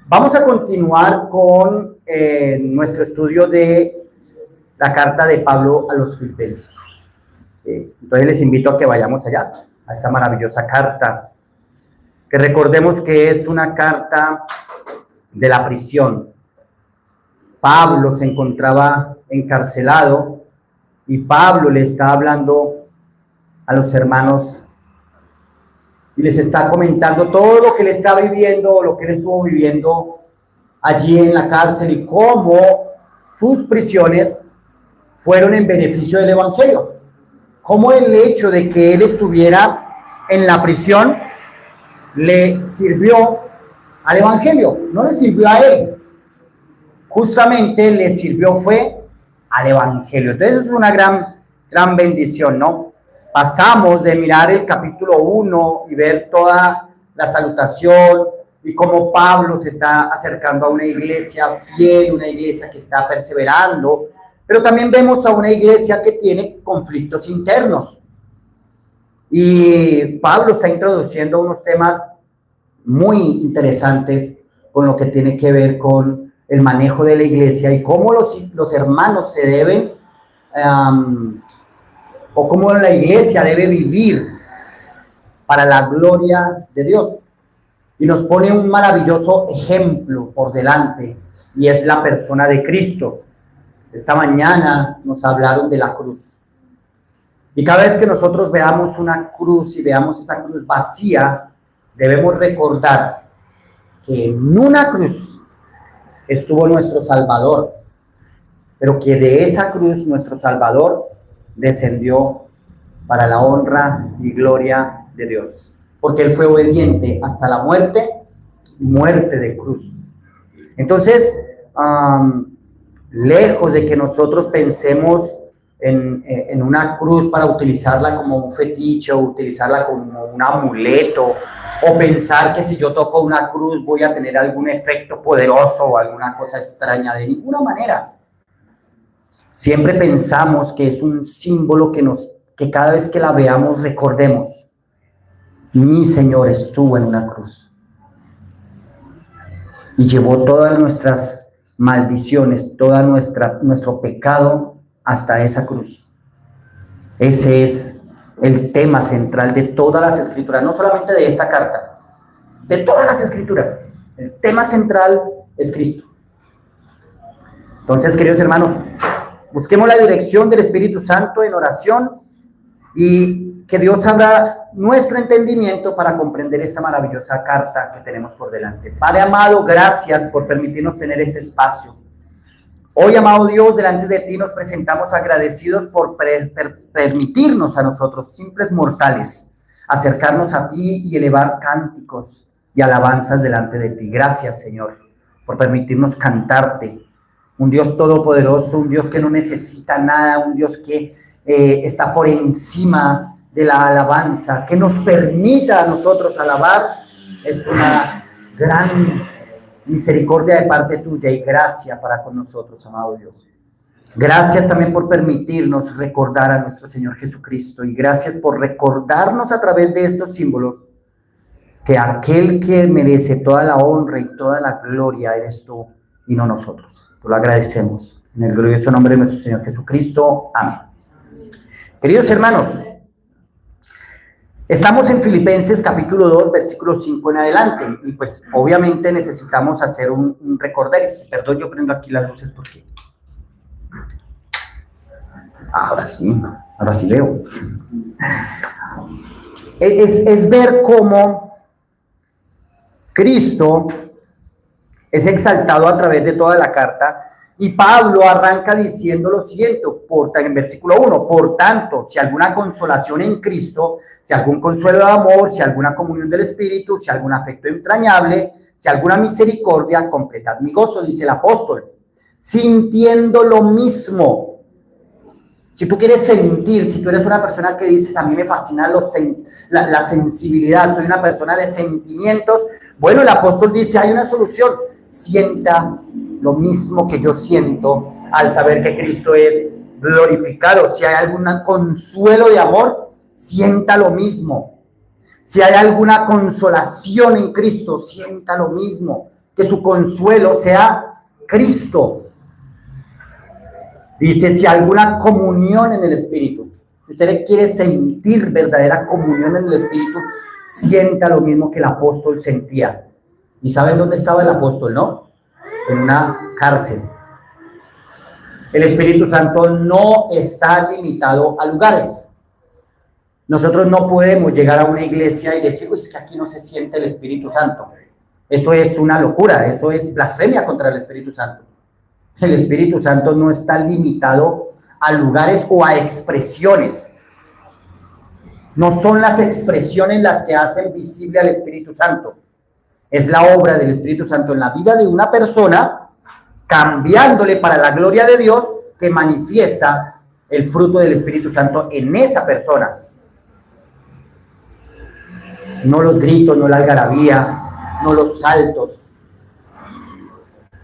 Vamos a continuar con nuestro estudio de la carta de Pablo a los Filipenses. Entonces les invito a que vayamos allá, a esta maravillosa carta, que recordemos que es una carta de la prisión. Pablo se encontraba encarcelado y Pablo le está hablando a los hermanos y les está comentando todo lo que él está viviendo, lo que él estuvo viviendo allí en la cárcel y cómo sus prisiones fueron en beneficio del evangelio. Cómo el hecho de que él estuviera en la prisión le sirvió al evangelio, no le sirvió a él. Justamente le sirvió fue al evangelio. Entonces es una gran bendición, ¿no? Pasamos de mirar el capítulo 1 y ver toda la salutación y cómo Pablo se está acercando a una iglesia fiel, una iglesia que está perseverando, pero también vemos a una iglesia que tiene conflictos internos. Y Pablo está introduciendo unos temas muy interesantes con lo que tiene que ver con el manejo de la iglesia y cómo los hermanos se deben o cómo la iglesia debe vivir para la gloria de Dios. Y nos pone un maravilloso ejemplo por delante, y es la persona de Cristo. Esta mañana nos hablaron de la cruz. Y cada vez que nosotros veamos una cruz y veamos esa cruz vacía, debemos recordar que en una cruz estuvo nuestro Salvador, pero que de esa cruz nuestro Salvador descendió para la honra y gloria de Dios, porque Él fue obediente hasta la muerte de cruz. Entonces, lejos de que nosotros pensemos en una cruz para utilizarla como un fetiche o utilizarla como un amuleto, o pensar que si yo toco una cruz voy a tener algún efecto poderoso o alguna cosa extraña, de ninguna manera. Siempre pensamos que es un símbolo que cada vez que la veamos recordemos: mi Señor estuvo en una cruz y llevó todas nuestras maldiciones, todo nuestro pecado hasta esa cruz. Ese es el tema central de todas las escrituras, no solamente de esta carta, de todas las escrituras. El tema central es Cristo. Entonces, queridos hermanos, busquemos la dirección del Espíritu Santo en oración y que Dios abra nuestro entendimiento para comprender esta maravillosa carta que tenemos por delante. Padre amado, gracias por permitirnos tener este espacio. Hoy, amado Dios, delante de ti nos presentamos agradecidos por permitirnos a nosotros, simples mortales, acercarnos a ti y elevar cánticos y alabanzas delante de ti. Gracias, Señor, por permitirnos cantarte. Un Dios todopoderoso, un Dios que no necesita nada, un Dios que está por encima de la alabanza, que nos permita a nosotros alabar. Es una gran misericordia de parte tuya y gracia para con nosotros, amado Dios. Gracias también por permitirnos recordar a nuestro Señor Jesucristo, y gracias por recordarnos a través de estos símbolos que aquel que merece toda la honra y toda la gloria eres tú y no nosotros. Te lo agradecemos. En el glorioso nombre de nuestro Señor Jesucristo. Amén. Queridos hermanos, estamos en Filipenses capítulo 2, versículo 5 en adelante, y pues obviamente necesitamos hacer un recorderis. Perdón, yo prendo aquí las luces porque ahora sí veo. Es ver cómo Cristo es exaltado a través de toda la carta. Y Pablo arranca diciendo lo siguiente, en versículo 1, por tanto, si alguna consolación en Cristo, si algún consuelo de amor, si alguna comunión del Espíritu, si algún afecto entrañable, si alguna misericordia, completad mi gozo, dice el apóstol, sintiendo lo mismo. Si tú quieres sentir, si tú eres una persona que dices, a mí me fascina la sensibilidad, soy una persona de sentimientos, bueno, el apóstol dice, hay una solución, sienta lo mismo que yo siento al saber que Cristo es glorificado. Si hay algún consuelo de amor, sienta lo mismo. Si hay alguna consolación en Cristo, sienta lo mismo. que su consuelo sea Cristo. Dice, si alguna comunión en el Espíritu. Si usted quiere sentir verdadera comunión en el Espíritu, sienta lo mismo que el apóstol sentía. ¿Y saben dónde estaba el apóstol, no? En una cárcel. El Espíritu Santo no está limitado a lugares. Nosotros no podemos llegar a una iglesia y decir, es que aquí no se siente el Espíritu Santo. Eso es una locura, eso es blasfemia contra el Espíritu Santo. El Espíritu Santo no está limitado a lugares o a expresiones. No son las expresiones las que hacen visible al Espíritu Santo. Es la obra del Espíritu Santo en la vida de una persona, cambiándole para la gloria de Dios, que manifiesta el fruto del Espíritu Santo en esa persona. No los gritos, no la algarabía, no los saltos.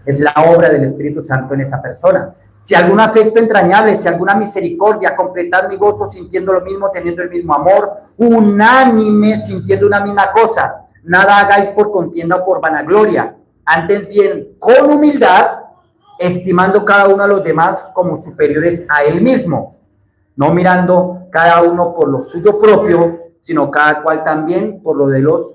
Es la obra del Espíritu Santo en esa persona. Si algún afecto entrañable, si alguna misericordia, completad mi gozo sintiendo lo mismo, teniendo el mismo amor, unánime, sintiendo una misma cosa. Nada hagáis por contienda o por vanagloria, antes bien con humildad, estimando cada uno a los demás como superiores a él mismo, no mirando cada uno por lo suyo propio, sino cada cual también por lo de los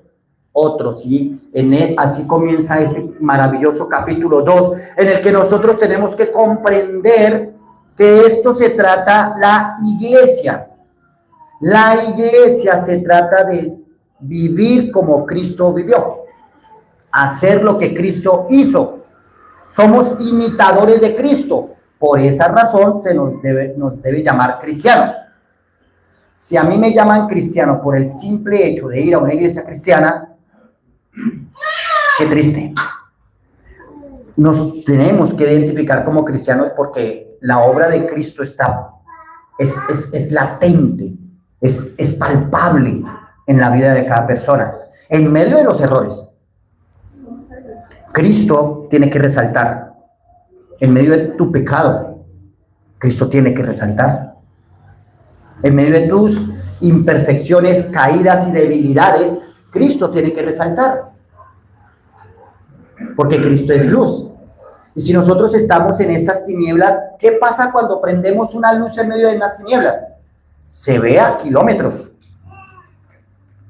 otros. Y en él, así comienza este maravilloso capítulo 2, en el que nosotros tenemos que comprender que esto se trata la iglesia. La iglesia se trata de vivir como Cristo vivió, hacer lo que Cristo hizo. Somos imitadores de Cristo, por esa razón se nos debe llamar cristianos. Si a mí me llaman cristiano por el simple hecho de ir a una iglesia cristiana, qué triste. Nos tenemos que identificar como cristianos porque la obra de Cristo es latente, es palpable en la vida de cada persona, en medio de los errores. Cristo tiene que resaltar. En medio de tu pecado, Cristo tiene que resaltar. En medio de tus imperfecciones, caídas y debilidades, Cristo tiene que resaltar. Porque Cristo es luz. Y si nosotros estamos en estas tinieblas, ¿qué pasa cuando prendemos una luz en medio de las tinieblas? Se ve a kilómetros.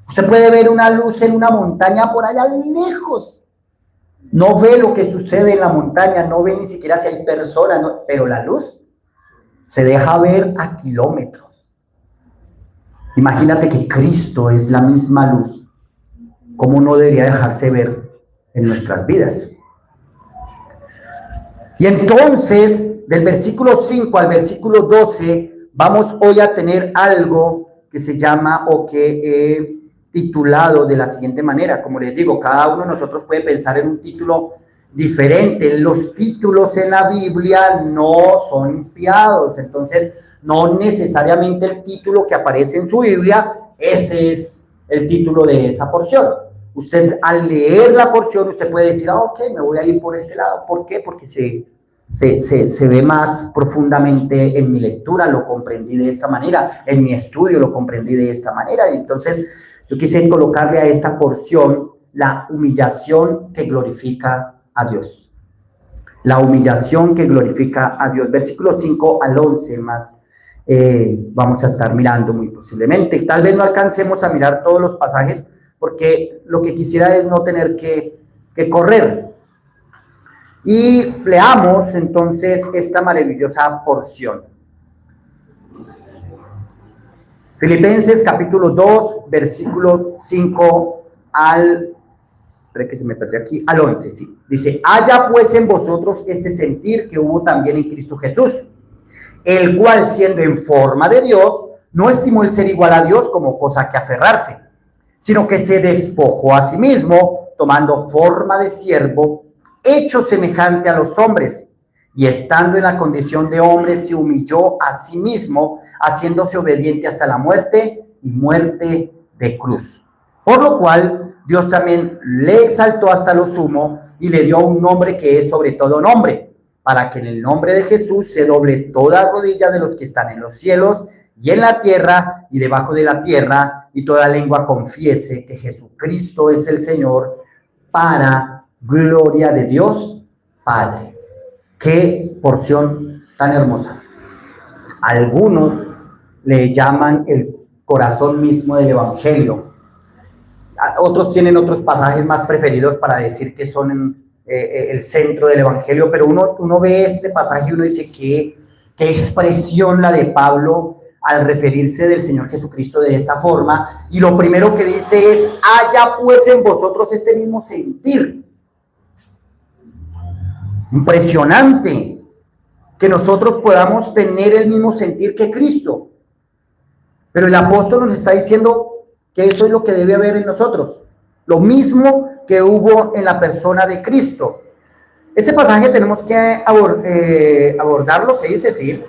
Usted puede ver una luz en una montaña por allá lejos. No ve lo que sucede en la montaña, no ve ni siquiera si hay personas, no, pero la luz se deja ver a kilómetros. Imagínate que Cristo es la misma luz. ¿Cómo no debería dejarse ver en nuestras vidas? Y entonces, del versículo 5 al versículo 12, vamos hoy a tener algo que se llama o que he titulado de la siguiente manera. Como les digo, cada uno de nosotros puede pensar en un título diferente. Los títulos en la Biblia no son inspirados, entonces no necesariamente el título que aparece en su Biblia, ese es el título de esa porción. Usted al leer la porción, usted puede decir, ok, me voy a ir por este lado. ¿Por qué? Porque se ve más profundamente en mi lectura, lo comprendí de esta manera, en mi estudio lo comprendí de esta manera. Y entonces yo quise colocarle a esta porción la humillación que glorifica a Dios. La humillación que glorifica a Dios. Versículos 5 al 11 más. Vamos a estar mirando muy posiblemente. Tal vez no alcancemos a mirar todos los pasajes porque lo que quisiera es no tener que correr. Y leamos entonces esta maravillosa porción. Filipenses capítulo 2, versículos 5 al, espera que se me perdió aquí, al 11, sí. Dice, haya pues en vosotros este sentir que hubo también en Cristo Jesús, el cual siendo en forma de Dios, no estimó el ser igual a Dios como cosa que aferrarse, sino que se despojó a sí mismo, tomando forma de siervo, hecho semejante a los hombres, y estando en la condición de hombre, se humilló a sí mismo, haciéndose obediente hasta la muerte y muerte de cruz. Por lo cual, Dios también le exaltó hasta lo sumo y le dio un nombre que es sobre todo nombre, para que en el nombre de Jesús se doble toda rodilla de los que están en los cielos y en la tierra y debajo de la tierra, y toda lengua confiese que Jesucristo es el Señor, para gloria de Dios Padre. Qué porción tan hermosa. Algunos le llaman el corazón mismo del Evangelio. Otros tienen otros pasajes más preferidos para decir que son el centro del Evangelio, pero uno ve este pasaje y uno dice qué expresión la de Pablo al referirse del Señor Jesucristo de esa forma, y lo primero que dice es: haya pues en vosotros este mismo sentir. Impresionante que nosotros podamos tener el mismo sentir que Cristo, pero el apóstol nos está diciendo que eso es lo que debe haber en nosotros, lo mismo que hubo en la persona de Cristo. Ese pasaje tenemos que abordarlo, se dice así,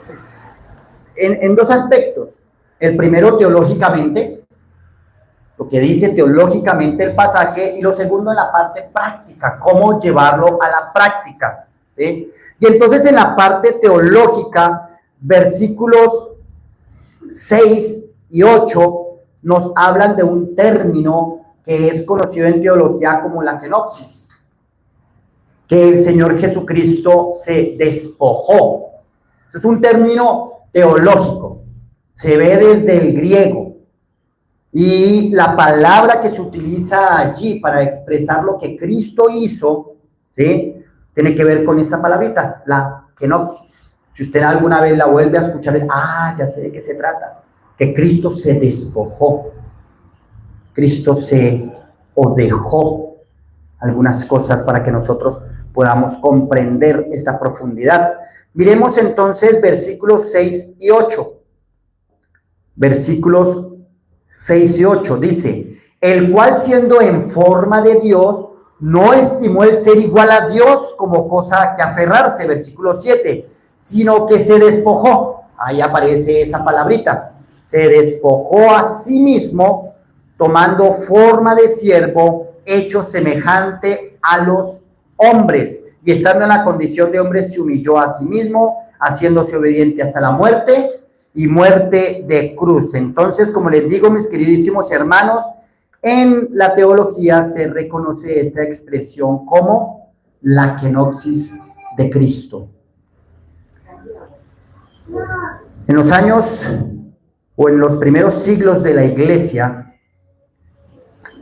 en dos aspectos. El primero, teológicamente, lo que dice teológicamente el pasaje, y lo segundo en la parte práctica, cómo llevarlo a la práctica, ¿sí? Y entonces en la parte teológica, versículos 6 y 8 nos hablan de un término que es conocido en teología como la kenosis, que el Señor Jesucristo se despojó. Es un término teológico, se ve desde el griego, y la palabra que se utiliza allí para expresar lo que Cristo hizo, ¿sí?, tiene que ver con esta palabrita, la kenosis. Si usted alguna vez la vuelve a escuchar, ya sé de qué se trata, que Cristo se despojó, Cristo dejó algunas cosas para que nosotros podamos comprender esta profundidad. Miremos entonces versículos 6 y 8. Versículos 6 y 8 dice: el cual siendo en forma de Dios, no estimó el ser igual a Dios como cosa que aferrarse, versículo 7, sino que se despojó. Ahí aparece esa palabrita. Se despojó a sí mismo, tomando forma de siervo, hecho semejante a los hombres, y estando en la condición de hombre se humilló a sí mismo, haciéndose obediente hasta la muerte, y muerte de cruz. Entonces, como les digo, mis queridísimos hermanos, en la teología se reconoce esta expresión como la kenosis de Cristo. En los años o en los primeros siglos de la Iglesia,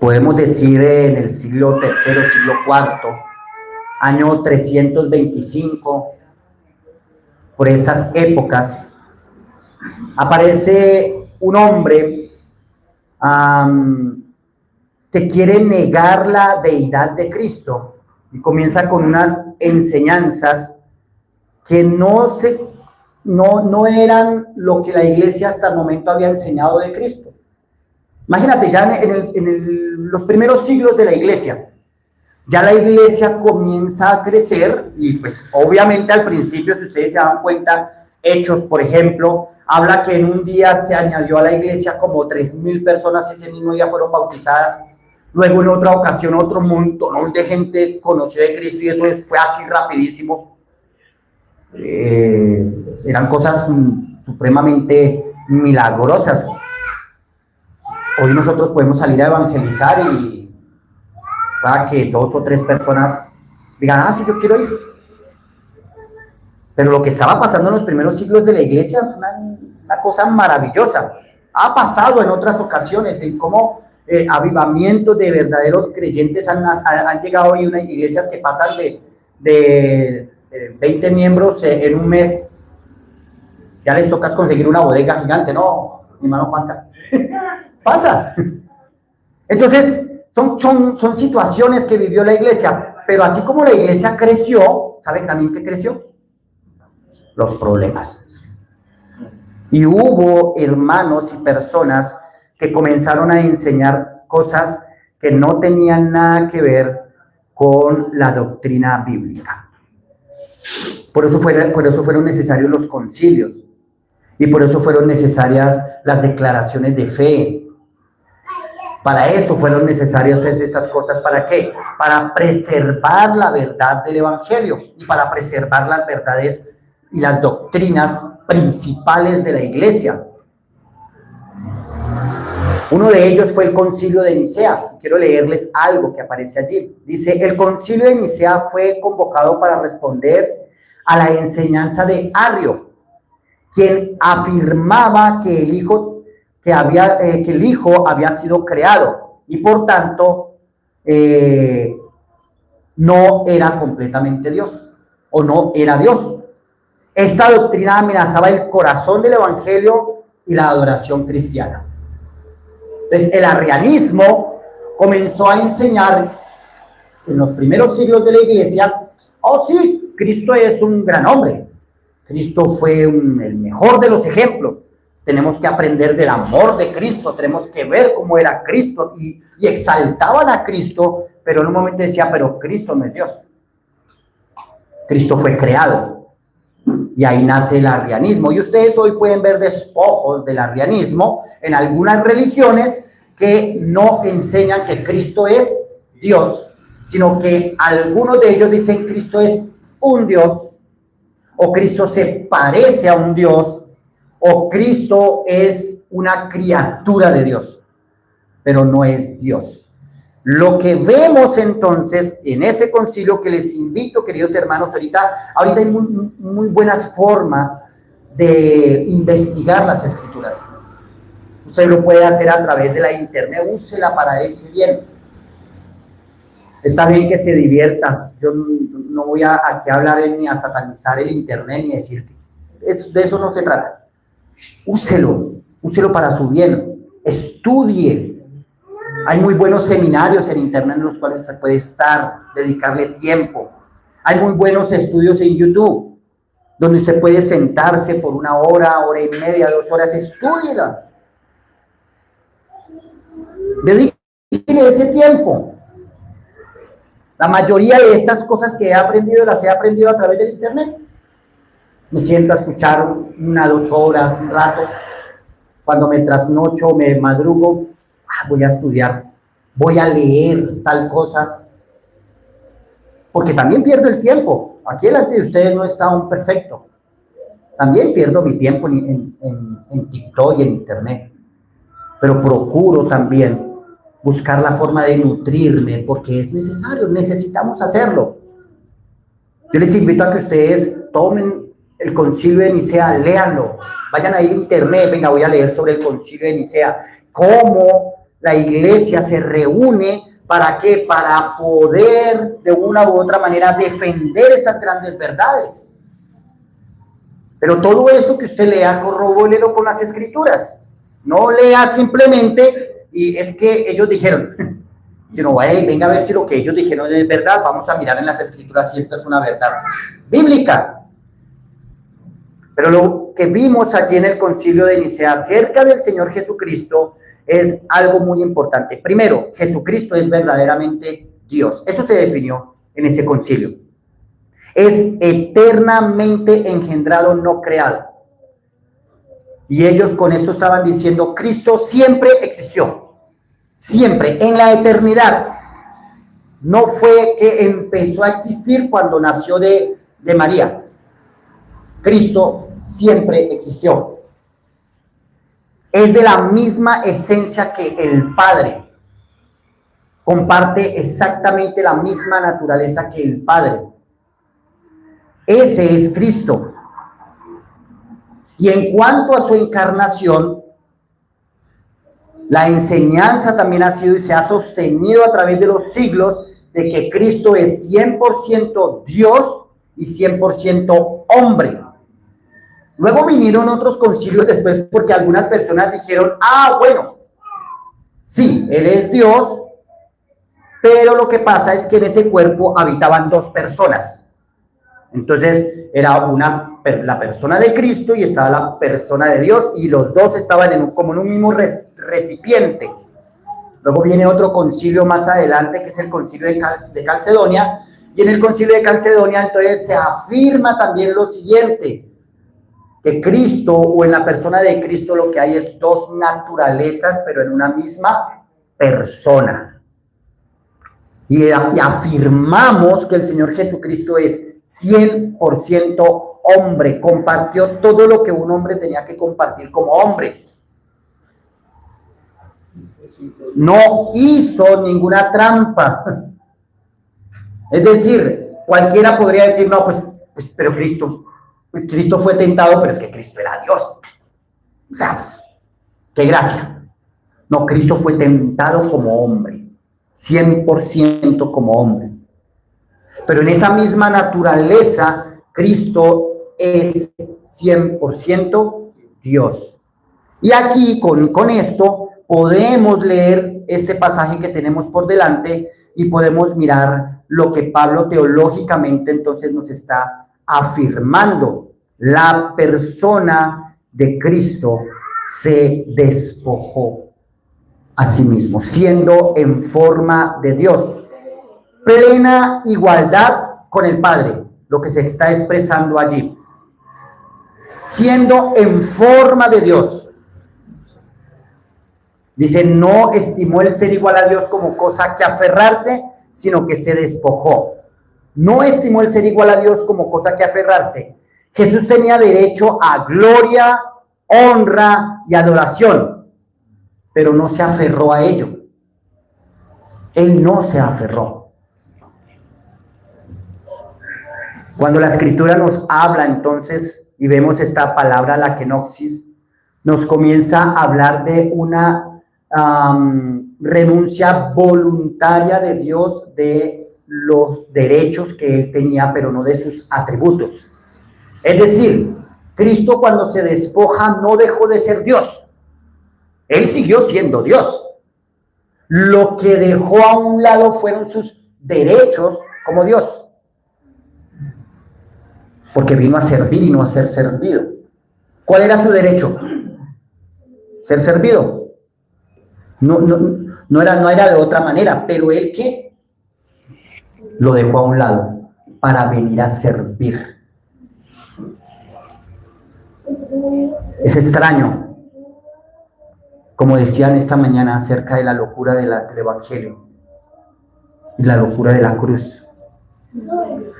podemos decir en el siglo III, siglo IV, año 325, por esas épocas, aparece un hombre que quiere negar la deidad de Cristo y comienza con unas enseñanzas que no eran lo que la Iglesia hasta el momento había enseñado de Cristo. Imagínate, ya en los primeros siglos de la Iglesia, ya la Iglesia comienza a crecer, y pues obviamente al principio, si ustedes se dan cuenta, Hechos, por ejemplo, habla que en un día se añadió a la Iglesia como 3,000 personas, ese mismo día fueron bautizadas. Luego en otra ocasión otro montón de gente conoció de Cristo, y eso fue así rapidísimo. Eran cosas supremamente milagrosas. Hoy nosotros podemos salir a evangelizar y para que 2 o 3 personas digan: sí, yo quiero ir. Pero lo que estaba pasando en los primeros siglos de la Iglesia es una cosa maravillosa. Ha pasado en otras ocasiones en cómo avivamientos de verdaderos creyentes han llegado hoy a unas iglesias que pasan de 20 miembros en un mes. Ya les toca conseguir una bodega gigante, ¿no, mi hermano Juanca? Pasa. Entonces, son situaciones que vivió la Iglesia, pero así como la Iglesia creció, ¿saben también qué creció? Los problemas. Y hubo hermanos y personas que comenzaron a enseñar cosas que no tenían nada que ver con la doctrina bíblica. Por eso fueron necesarios los concilios, y por eso fueron necesarias las declaraciones de fe. Para eso fueron necesarias estas cosas. ¿Para qué? Para preservar la verdad del Evangelio y para preservar las verdades y las doctrinas principales de la Iglesia. Uno de ellos fue el Concilio de Nicea. Quiero leerles algo que aparece allí. Dice, el Concilio de Nicea fue convocado para responder a la enseñanza de Arrio, quien afirmaba que el Hijo, que el Hijo había sido creado y por tanto no era completamente Dios o no era Dios. Esta doctrina amenazaba el corazón del Evangelio y la adoración cristiana. Entonces, el arrianismo comenzó a enseñar en los primeros siglos de la iglesia, oh sí, Cristo es un gran hombre, Cristo fue el mejor de los ejemplos, tenemos que aprender del amor de Cristo, tenemos que ver cómo era Cristo, y exaltaban a Cristo, pero en un momento decía, pero Cristo no es Dios, Cristo fue creado, y ahí nace el arrianismo, y ustedes hoy pueden ver despojos del arrianismo en algunas religiones que no enseñan que Cristo es Dios, sino que algunos de ellos dicen Cristo es un Dios, o Cristo se parece a un Dios, o Cristo es una criatura de Dios, pero no es Dios. Lo que vemos entonces en ese concilio, que les invito, queridos hermanos, ahorita hay muy buenas formas de investigar las Escrituras. Usted lo puede hacer a través de la internet, úsela para ese bien. Está bien que se divierta. Yo no voy aquí a hablar ni a satanizar el internet ni decir de eso no se trata. Úselo para su bien. Estudie. Hay muy buenos seminarios en internet en los cuales se puede estar, dedicarle tiempo. Hay muy buenos estudios en YouTube, donde usted puede sentarse por 1 hora, hora y media, 2 horas, estúdiela. Dedíquele ese tiempo. La mayoría de estas cosas que he aprendido, las he aprendido a través del internet. Me siento a escuchar 1, 2 horas, un rato. Cuando me trasnocho, me madrugo, voy a estudiar, voy a leer tal cosa, porque también pierdo el tiempo. Aquí delante de ustedes no está un perfecto. También pierdo mi tiempo en TikTok y en internet, pero procuro también buscar la forma de nutrirme, porque es necesario, necesitamos hacerlo. Yo les invito a que ustedes tomen el Concilio de Nicea, léanlo, vayan a ir a internet, venga, voy a leer sobre el Concilio de Nicea, cómo la iglesia se reúne, ¿para qué? Para poder de una u otra manera defender estas grandes verdades. Pero todo eso que usted lea, corrobórelo con las Escrituras. No lea simplemente, y es que ellos dijeron, sino venga a ver si lo que ellos dijeron es verdad, vamos a mirar en las Escrituras si esto es una verdad bíblica. Pero lo que vimos aquí en el Concilio de Nicea acerca del Señor Jesucristo es algo muy importante. Primero, Jesucristo es verdaderamente Dios. Eso se definió en ese concilio. Es eternamente engendrado, no creado. Y ellos con esto estaban diciendo, Cristo siempre existió. Siempre, en la eternidad. No fue que empezó a existir cuando nació de María. Cristo siempre existió. Es de la misma esencia que el Padre. Comparte exactamente la misma naturaleza que el Padre. Ese es Cristo. Y en cuanto a su encarnación, la enseñanza también ha sido y se ha sostenido a través de los siglos de que Cristo es 100% Dios y 100% hombre. Luego vinieron otros concilios después porque algunas personas dijeron, bueno, sí, Él es Dios, pero lo que pasa es que en ese cuerpo habitaban 2 personas. Entonces era la persona de Cristo y estaba la persona de Dios y los 2 estaban como en un mismo recipiente. Luego viene otro concilio más adelante que es el concilio de Calcedonia, y en el concilio de Calcedonia entonces se afirma también lo siguiente, que Cristo o en la persona de Cristo lo que hay es 2 naturalezas pero en una misma persona. Y afirmamos que el Señor Jesucristo es 100% hombre, compartió todo lo que un hombre tenía que compartir como hombre. no hizo ninguna trampa. Es decir, cualquiera podría decir, no, pues pero Cristo fue tentado, pero es que Cristo era Dios. O sea, pues, qué gracia. No, Cristo fue tentado como hombre, 100% como hombre. Pero en esa misma naturaleza, Cristo es 100% Dios. Y aquí, con esto, podemos leer este pasaje que tenemos por delante y podemos mirar lo que Pablo teológicamente entonces nos está afirmando. La persona de Cristo se despojó a sí mismo, siendo en forma de Dios. Plena igualdad con el Padre, lo que se está expresando allí. Siendo en forma de Dios. Dice, no estimó el ser igual a Dios como cosa que aferrarse, sino que se despojó. No estimó el ser igual a Dios como cosa que aferrarse. Jesús tenía derecho a gloria, honra y adoración, pero no se aferró a ello. Él no se aferró. Cuando la Escritura nos habla entonces, y vemos esta palabra, la kenosis, nos comienza a hablar de una renuncia voluntaria de Dios de los derechos que él tenía, pero no de sus atributos. Es decir, Cristo cuando se despoja no dejó de ser Dios. Él siguió siendo Dios. Lo que dejó a un lado fueron sus derechos como Dios. Porque vino a servir y no a ser servido. ¿Cuál era su derecho? Ser servido. No era de otra manera, pero él que lo dejó a un lado para venir a servir. Es extraño, como decían esta mañana acerca de la locura del Evangelio y la locura de la cruz.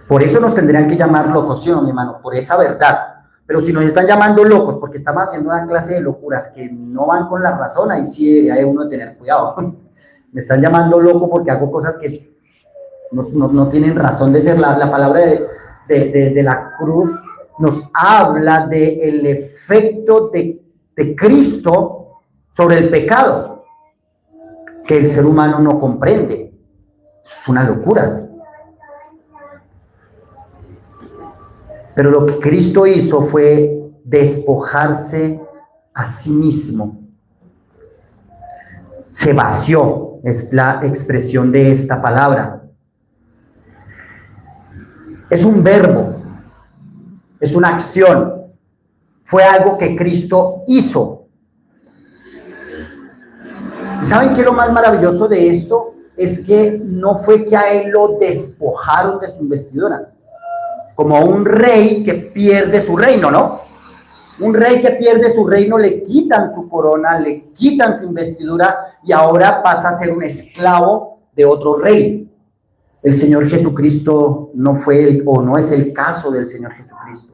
Por eso nos tendrían que llamar locos, ¿sí o no, mi hermano? Por esa verdad. Pero si nos están llamando locos porque estamos haciendo una clase de locuras que no van con la razón, ahí sí debería uno tener cuidado. Me están llamando loco porque hago cosas que no tienen razón de ser. La palabra de la cruz nos habla del efecto de Cristo sobre el pecado, que el ser humano no comprende. Es una locura. Pero lo que Cristo hizo fue despojarse a sí mismo. Se vació, es la expresión de esta palabra. Es un verbo, es una acción. Fue algo que Cristo hizo. ¿Saben qué es lo más maravilloso de esto? Es que no fue que a él lo despojaron de su investidura. Como un rey que pierde su reino, ¿no? Un rey que pierde su reino, le quitan su corona, le quitan su investidura y ahora pasa a ser un esclavo de otro rey. El Señor Jesucristo no fue o no es el caso del Señor Jesucristo.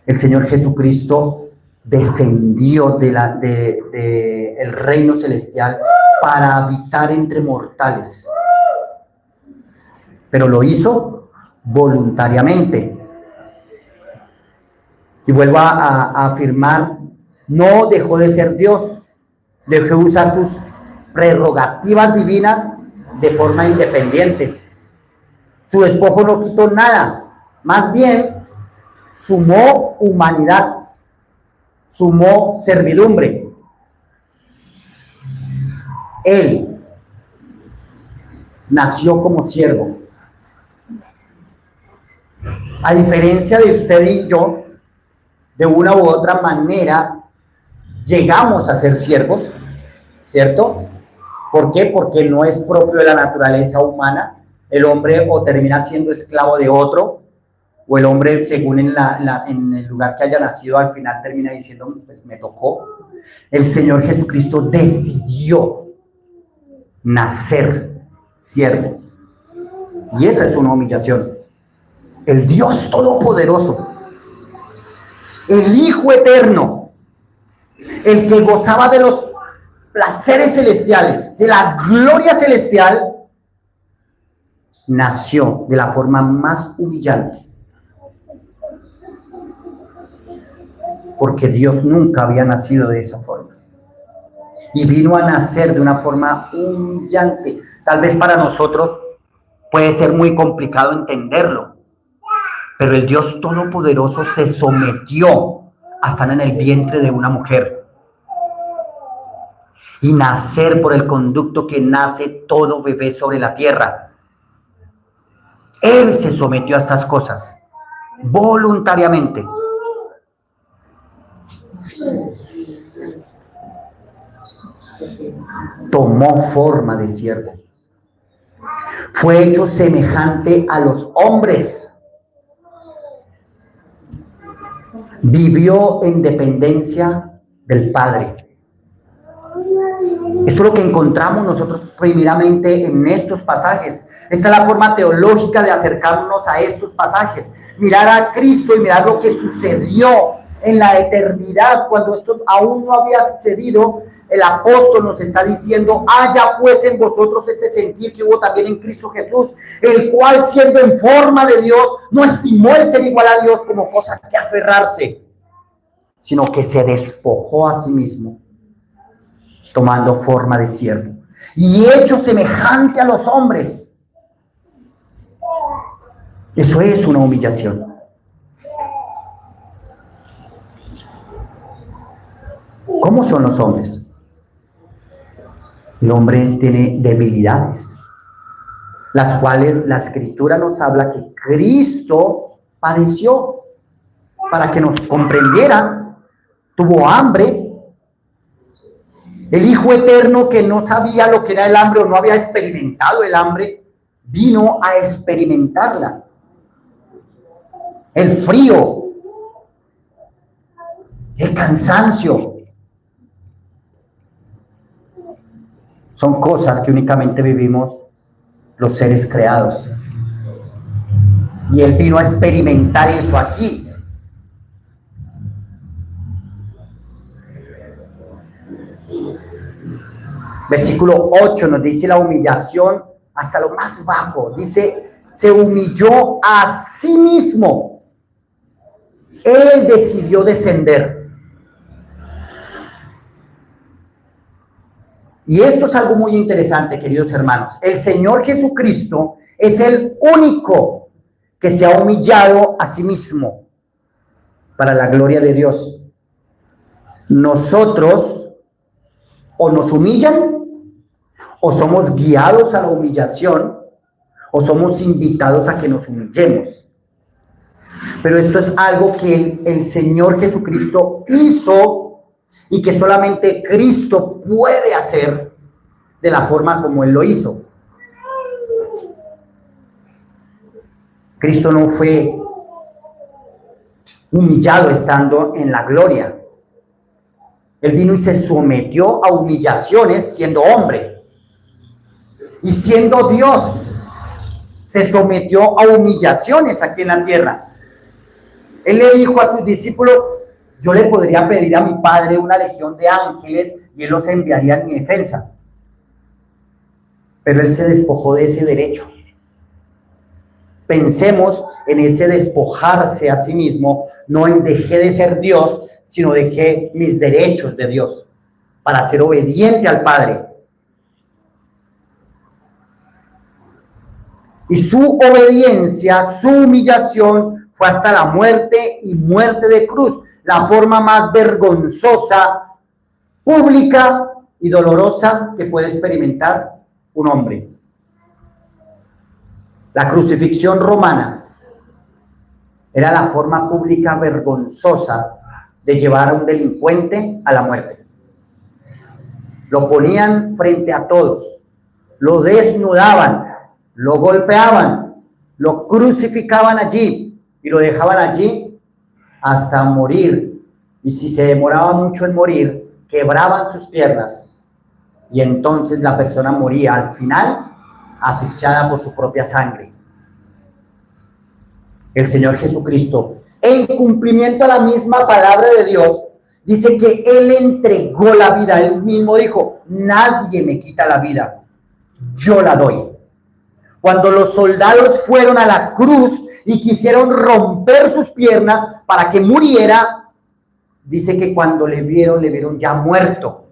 El Señor Jesucristo descendió del reino celestial para habitar entre mortales. Pero lo hizo voluntariamente. Y vuelvo a afirmar, no dejó de ser Dios, dejó de usar sus prerrogativas divinas de forma independiente. Su despojo no quitó nada, más bien sumó humanidad, sumó servidumbre. Él nació como siervo. A diferencia de usted y yo, de una u otra manera, llegamos a ser siervos, ¿cierto? ¿Por qué? Porque no es propio de la naturaleza humana. El hombre o termina siendo esclavo de otro, o el hombre, según en el lugar que haya nacido, al final termina diciendo, pues me tocó. El Señor Jesucristo decidió nacer siervo. Y esa es una humillación. El Dios Todopoderoso, el Hijo Eterno, el que gozaba de los placeres celestiales, de la gloria celestial, nació de la forma más humillante. Porque Dios nunca había nacido de esa forma. Y vino a nacer de una forma humillante. Tal vez para nosotros puede ser muy complicado entenderlo, pero el Dios Todopoderoso se sometió a estar en el vientre de una mujer y nacer por el conducto que nace todo bebé sobre la tierra. Él se sometió a estas cosas voluntariamente. Tomó forma de siervo. Fue hecho semejante a los hombres. Vivió en dependencia del Padre. Esto es lo que encontramos nosotros primeramente en estos pasajes. Esta es la forma teológica de acercarnos a estos pasajes. Mirar a Cristo y mirar lo que sucedió en la eternidad, cuando esto aún no había sucedido. El apóstol nos está diciendo: haya pues en vosotros este sentir que hubo también en Cristo Jesús, el cual, siendo en forma de Dios, no estimó el ser igual a Dios como cosa que aferrarse, sino que se despojó a sí mismo, tomando forma de siervo, y hecho semejante a los hombres. Eso es una humillación. ¿Cómo son los hombres? El hombre tiene debilidades, las cuales la Escritura nos habla que Cristo padeció para que nos comprendiera. Tuvo hambre. El Hijo Eterno, que no sabía lo que era el hambre o no había experimentado el hambre, vino a experimentarla. El frío, el cansancio, son cosas que únicamente vivimos los seres creados. Y Él vino a experimentar eso aquí. Versículo 8 nos dice la humillación hasta lo más bajo. Dice: se humilló a sí mismo. Él decidió descender. Y esto es algo muy interesante, queridos hermanos. El Señor Jesucristo es el único que se ha humillado a sí mismo para la gloria de Dios. Nosotros o nos humillan, o somos guiados a la humillación, o somos invitados a que nos humillemos. Pero esto es algo que el Señor Jesucristo hizo y que solamente Cristo puede hacer de la forma como Él lo hizo. Cristo no fue humillado estando en la gloria. Él vino y se sometió a humillaciones siendo hombre. Y siendo Dios, se sometió a humillaciones aquí en la tierra. Él le dijo a sus discípulos: yo le podría pedir a mi Padre una legión de ángeles y Él los enviaría en mi defensa. Pero Él se despojó de ese derecho. Pensemos en ese despojarse a sí mismo, no en dejé de ser Dios, sino dejé mis derechos de Dios para ser obediente al Padre. Y su obediencia, su humillación fue hasta la muerte, y muerte de cruz, la forma más vergonzosa, pública y dolorosa que puede experimentar un hombre. La crucifixión romana era la forma pública vergonzosa de llevar a un delincuente a la muerte. Lo ponían frente a todos, lo desnudaban, lo golpeaban, lo crucificaban allí y lo dejaban allí hasta morir. Y si se demoraba mucho en morir, quebraban sus piernas y entonces la persona moría al final asfixiada por su propia sangre. El Señor Jesucristo, en cumplimiento a la misma palabra de Dios, dice que Él entregó la vida. Él mismo dijo, nadie me quita la vida, yo la doy. Cuando los soldados fueron a la cruz y quisieron romper sus piernas para que muriera, dice que cuando le vieron ya muerto.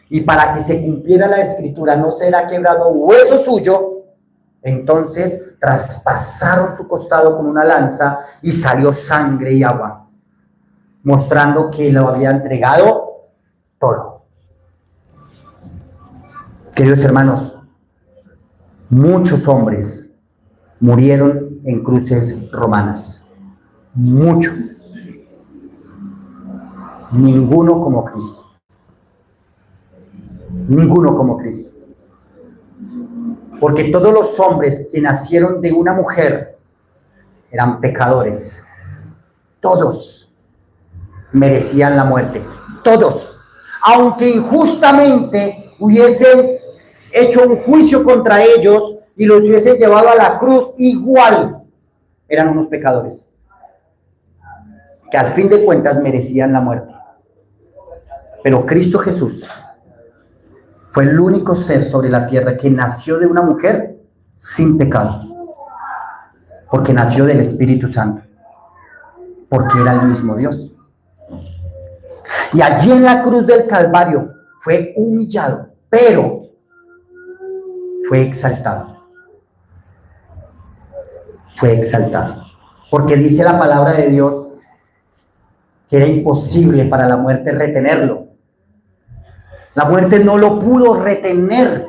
Y para que se cumpliera la escritura, no será quebrado hueso suyo, entonces traspasaron su costado con una lanza y salió sangre y agua, mostrando que lo había entregado todo. Queridos hermanos, muchos hombres murieron en cruces romanas. Muchos. Ninguno como Cristo. Ninguno como Cristo. Porque todos los hombres que nacieron de una mujer eran pecadores. Todos merecían la muerte. Todos. Aunque injustamente hubiesen hecho un juicio contra ellos y los hubiesen llevado a la cruz, igual eran unos pecadores que al fin de cuentas merecían la muerte. Pero Cristo Jesús fue el único ser sobre la tierra que nació de una mujer sin pecado, porque nació del Espíritu Santo, porque era el mismo Dios. Y allí en la cruz del Calvario fue humillado, pero fue exaltado. Fue exaltado. Porque dice la palabra de Dios que era imposible para la muerte retenerlo. La muerte no lo pudo retener.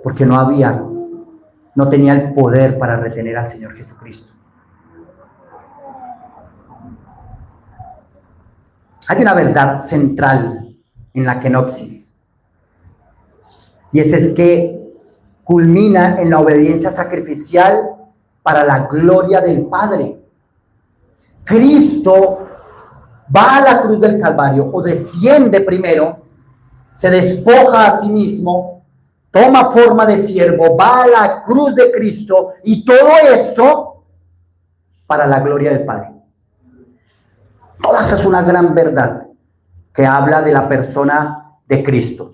Porque no tenía el poder para retener al Señor Jesucristo. Hay una verdad central en la kenosis. Y esa es que culmina en la obediencia sacrificial para la gloria del Padre. Cristo va a la cruz del Calvario o desciende primero, se despoja a sí mismo, toma forma de siervo, va a la cruz de Cristo y todo esto para la gloria del Padre. Toda esa es una gran verdad que habla de la persona de Cristo.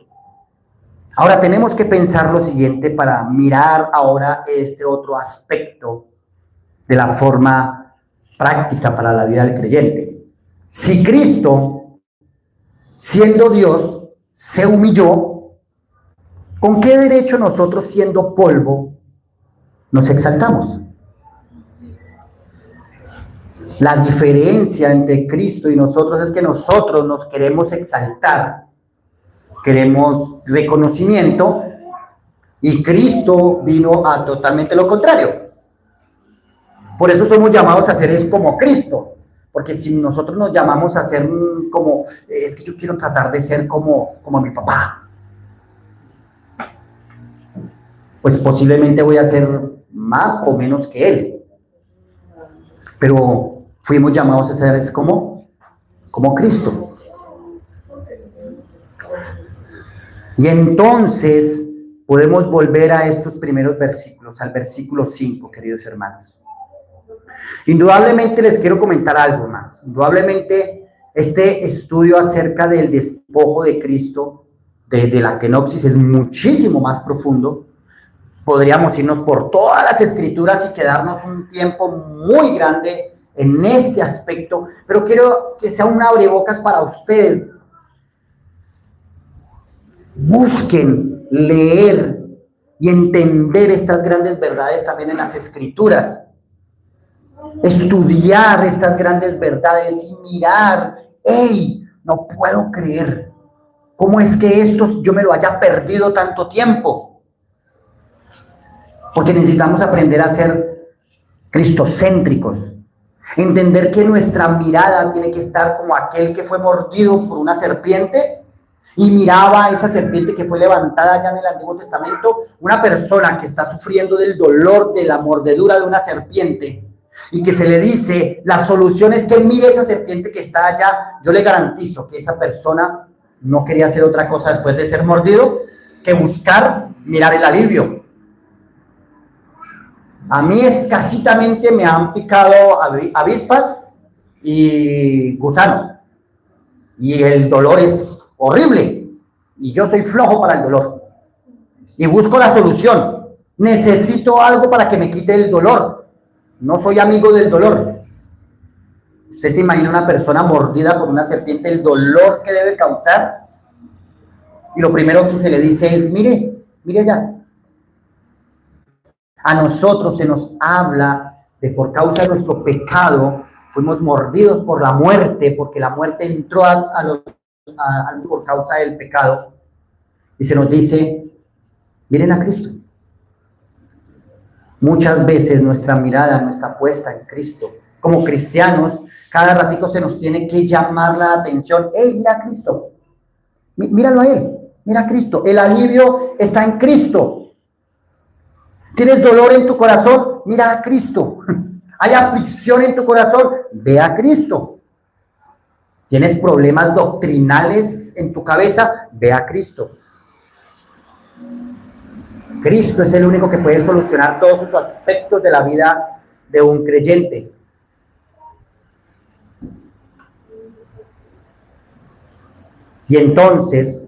Ahora tenemos que pensar lo siguiente para mirar ahora este otro aspecto de la forma práctica para la vida del creyente. Si Cristo, siendo Dios, se humilló, ¿con qué derecho nosotros, siendo polvo, nos exaltamos? La diferencia entre Cristo y nosotros es que nosotros nos queremos exaltar, queremos reconocimiento, y Cristo vino a totalmente lo contrario. Por eso somos llamados a ser como Cristo, porque si nosotros nos llamamos a ser como, es que yo quiero tratar de ser como mi papá, pues posiblemente voy a ser más o menos que él. Pero fuimos llamados a ser como Cristo. Y entonces podemos volver a estos primeros versículos, al versículo 5, queridos hermanos. Indudablemente les quiero comentar algo más. Indudablemente este estudio acerca del despojo de Cristo, de la kenosis, es muchísimo más profundo. Podríamos irnos por todas las escrituras y quedarnos un tiempo muy grande en este aspecto, pero quiero que sea un abrebocas para ustedes. Busquen leer y entender estas grandes verdades también en las escrituras. Estudiar estas grandes verdades y mirar, hey, no puedo creer, ¿cómo es que esto yo me lo haya perdido tanto tiempo? Porque necesitamos aprender a ser cristocéntricos. Entender que nuestra mirada tiene que estar como aquel que fue mordido por una serpiente y miraba a esa serpiente que fue levantada ya en el Antiguo Testamento, una persona que está sufriendo del dolor de la mordedura de una serpiente y que se le dice, la solución es que mire esa serpiente que está allá. Yo le garantizo que esa persona no quería hacer otra cosa después de ser mordido que buscar mirar el alivio. A mí escasitamente me han picado avispas y gusanos. Y el dolor es horrible. Y yo soy flojo para el dolor. Y busco la solución. Necesito algo para que me quite el dolor. No soy amigo del dolor. Usted se imagina una persona mordida por una serpiente, el dolor que debe causar. Y lo primero que se le dice es, mire allá. A nosotros se nos habla de por causa de nuestro pecado, fuimos mordidos por la muerte, porque la muerte entró por causa del pecado. Y se nos dice, miren a Cristo. Muchas veces nuestra mirada no está puesta en Cristo. Como cristianos, cada ratico se nos tiene que llamar la atención. ¡Hey, mira a Cristo! Míralo a Él, mira a Cristo. El alivio está en Cristo. ¿Tienes dolor en tu corazón? Mira a Cristo. ¿Hay aflicción en tu corazón? Ve a Cristo. ¿Tienes problemas doctrinales en tu cabeza? Ve a Cristo. Cristo es el único que puede solucionar todos esos aspectos de la vida de un creyente. Y entonces,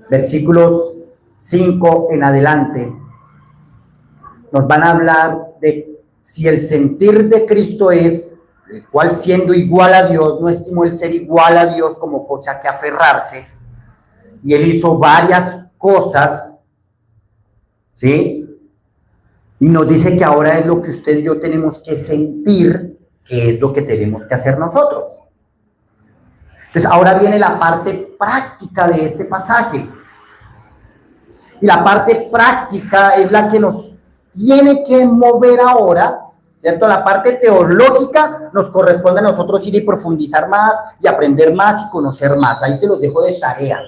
versículos 5 en adelante, nos van a hablar de si el sentir de Cristo es, el cual siendo igual a Dios, no estimó el ser igual a Dios como cosa que aferrarse, y Él hizo varias cosas, ¿sí? Y nos dice que ahora es lo que usted y yo tenemos que sentir, que es lo que tenemos que hacer nosotros. Entonces, ahora viene la parte práctica de este pasaje. Y la parte práctica es la que nos tiene que mover ahora, ¿cierto? La parte teológica nos corresponde a nosotros ir y profundizar más y aprender más y conocer más. Ahí se los dejo de tarea.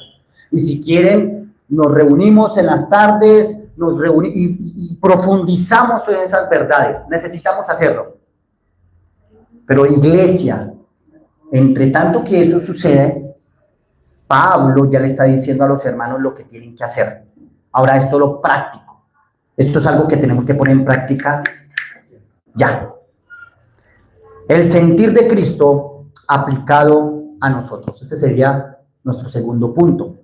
Y si quieren, nos reunimos en las tardes, y profundizamos en esas verdades. Necesitamos hacerlo. Pero iglesia, entre tanto que eso sucede, Pablo ya le está diciendo a los hermanos lo que tienen que hacer. Ahora esto es lo práctico. Esto es algo que tenemos que poner en práctica ya. El sentir de Cristo aplicado a nosotros. Este sería nuestro segundo punto.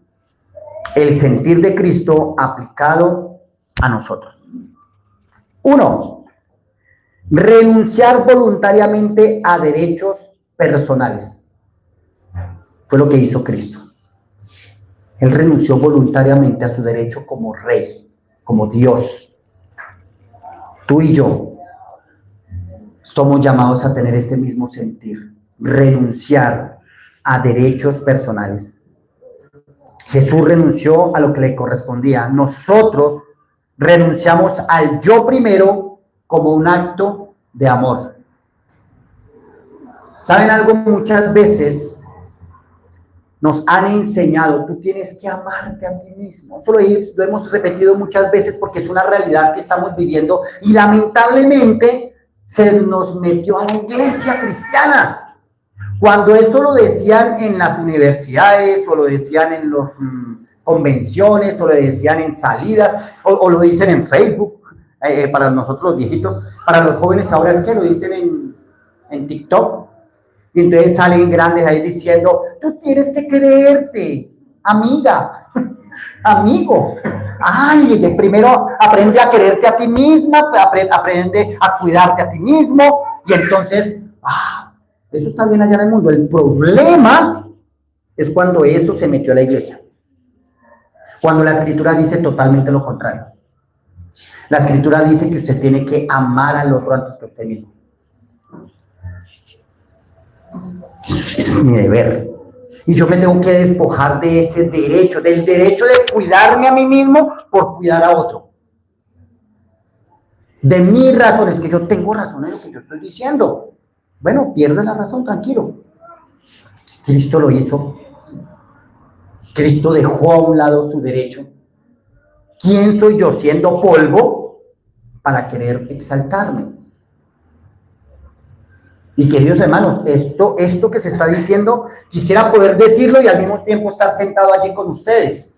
El sentir de Cristo aplicado a nosotros. 1. Renunciar voluntariamente a derechos personales. Fue lo que hizo Cristo. Él renunció voluntariamente a su derecho como rey, como Dios. Tú y yo somos llamados a tener este mismo sentir, renunciar a derechos personales. Jesús renunció a lo que le correspondía. Nosotros renunciamos al yo primero como un acto de amor. ¿Saben algo? Muchas veces nos han enseñado, tú tienes que amarte a ti mismo. Eso lo hemos repetido muchas veces porque es una realidad que estamos viviendo y lamentablemente se nos metió a la iglesia cristiana. Cuando eso lo decían en las universidades o lo decían en las convenciones o lo decían en salidas o lo dicen en Facebook, para nosotros los viejitos, para los jóvenes ahora es que lo dicen en TikTok. Y entonces salen grandes ahí diciendo, tú tienes que quererte, amiga, amigo. Ay, primero aprende a quererte a ti misma, aprende a cuidarte a ti mismo. Y entonces, eso está bien allá en el mundo. El problema es cuando eso se metió a la iglesia. Cuando la Escritura dice totalmente lo contrario. La Escritura dice que usted tiene que amar al otro antes que usted mismo. Es mi deber. Y yo me tengo que despojar de ese derecho, del derecho de cuidarme a mí mismo por cuidar a otro. De mis razones, que yo tengo razón en lo que yo estoy diciendo. Bueno, pierde la razón, tranquilo. Cristo lo hizo. Cristo dejó a un lado su derecho. ¿Quién soy yo siendo polvo para querer exaltarme? Y queridos hermanos, esto que se está diciendo, quisiera poder decirlo y al mismo tiempo estar sentado allí con ustedes.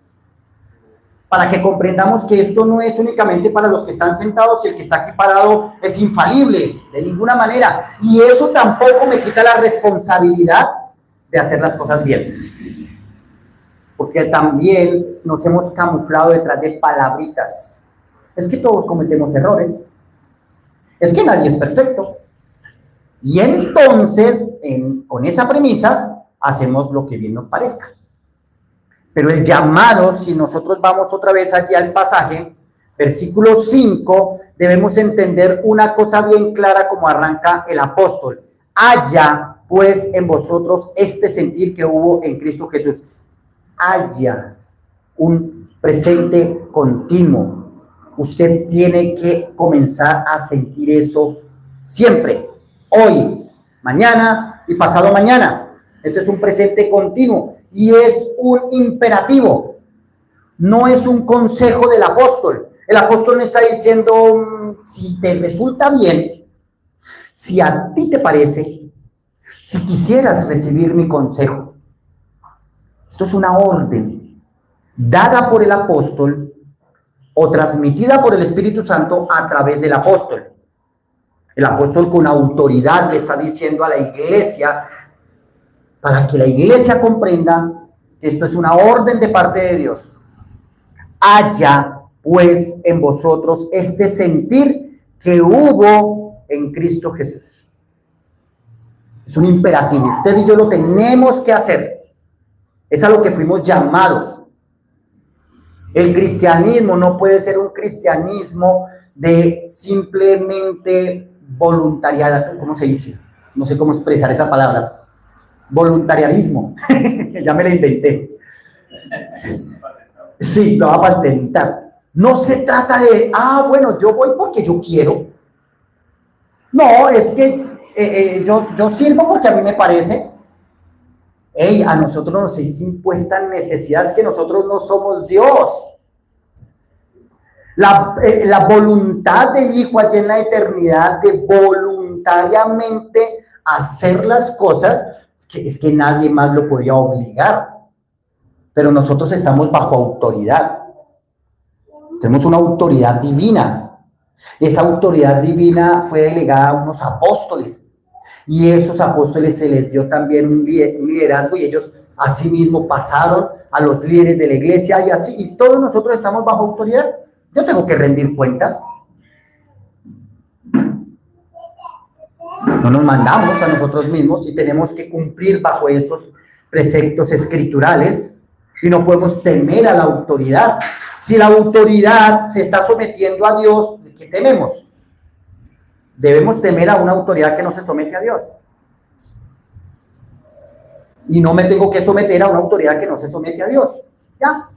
para que comprendamos que esto no es únicamente para los que están sentados y el que está aquí parado es infalible, de ninguna manera. Y eso tampoco me quita la responsabilidad de hacer las cosas bien. Porque también nos hemos camuflado detrás de palabritas. Es que todos cometemos errores. Es que nadie es perfecto. Y entonces, con esa premisa, hacemos lo que bien nos parezca. Pero el llamado, si nosotros vamos otra vez allí al pasaje, versículo 5, debemos entender una cosa bien clara como arranca el apóstol. Haya pues en vosotros este sentir que hubo en Cristo Jesús. Haya un presente continuo. Usted tiene que comenzar a sentir eso siempre, hoy, mañana y pasado mañana. Eso es un presente continuo y es un imperativo. No es un consejo del apóstol. El apóstol no está diciendo, si te resulta bien, si a ti te parece, si quisieras recibir mi consejo. Esto es una orden dada por el apóstol o transmitida por el Espíritu Santo a través del apóstol. El apóstol con autoridad le está diciendo a la iglesia, para que la iglesia comprenda que esto es una orden de parte de Dios. Haya pues en vosotros este sentir que hubo en Cristo Jesús. Es un imperativo. Usted y yo lo tenemos que hacer. Es a lo que fuimos llamados. El cristianismo no puede ser un cristianismo de simplemente voluntariado. ¿Cómo se dice? No sé cómo expresar esa palabra. Voluntariarismo. Ya me la inventé. Sí, lo va a patentar. No se trata de, bueno, yo voy porque yo quiero. No, es que yo sirvo porque a mí me parece. A nosotros nos es impuesta necesidad, es que nosotros no somos Dios. La voluntad del Hijo allá en la eternidad de voluntariamente hacer las cosas, es que nadie más lo podía obligar. Pero nosotros estamos bajo autoridad. Tenemos una autoridad divina. Esa autoridad divina fue delegada a unos apóstoles. Y esos apóstoles se les dio también un liderazgo y ellos asimismo pasaron a los líderes de la iglesia y así. Y todos nosotros estamos bajo autoridad. Yo tengo que rendir cuentas. No nos mandamos a nosotros mismos y tenemos que cumplir bajo esos preceptos escriturales. Y no podemos temer a la autoridad. Si la autoridad se está sometiendo a Dios, ¿de qué tememos? Debemos temer a una autoridad que no se somete a Dios. Y no me tengo que someter a una autoridad que no se somete a Dios. Ya.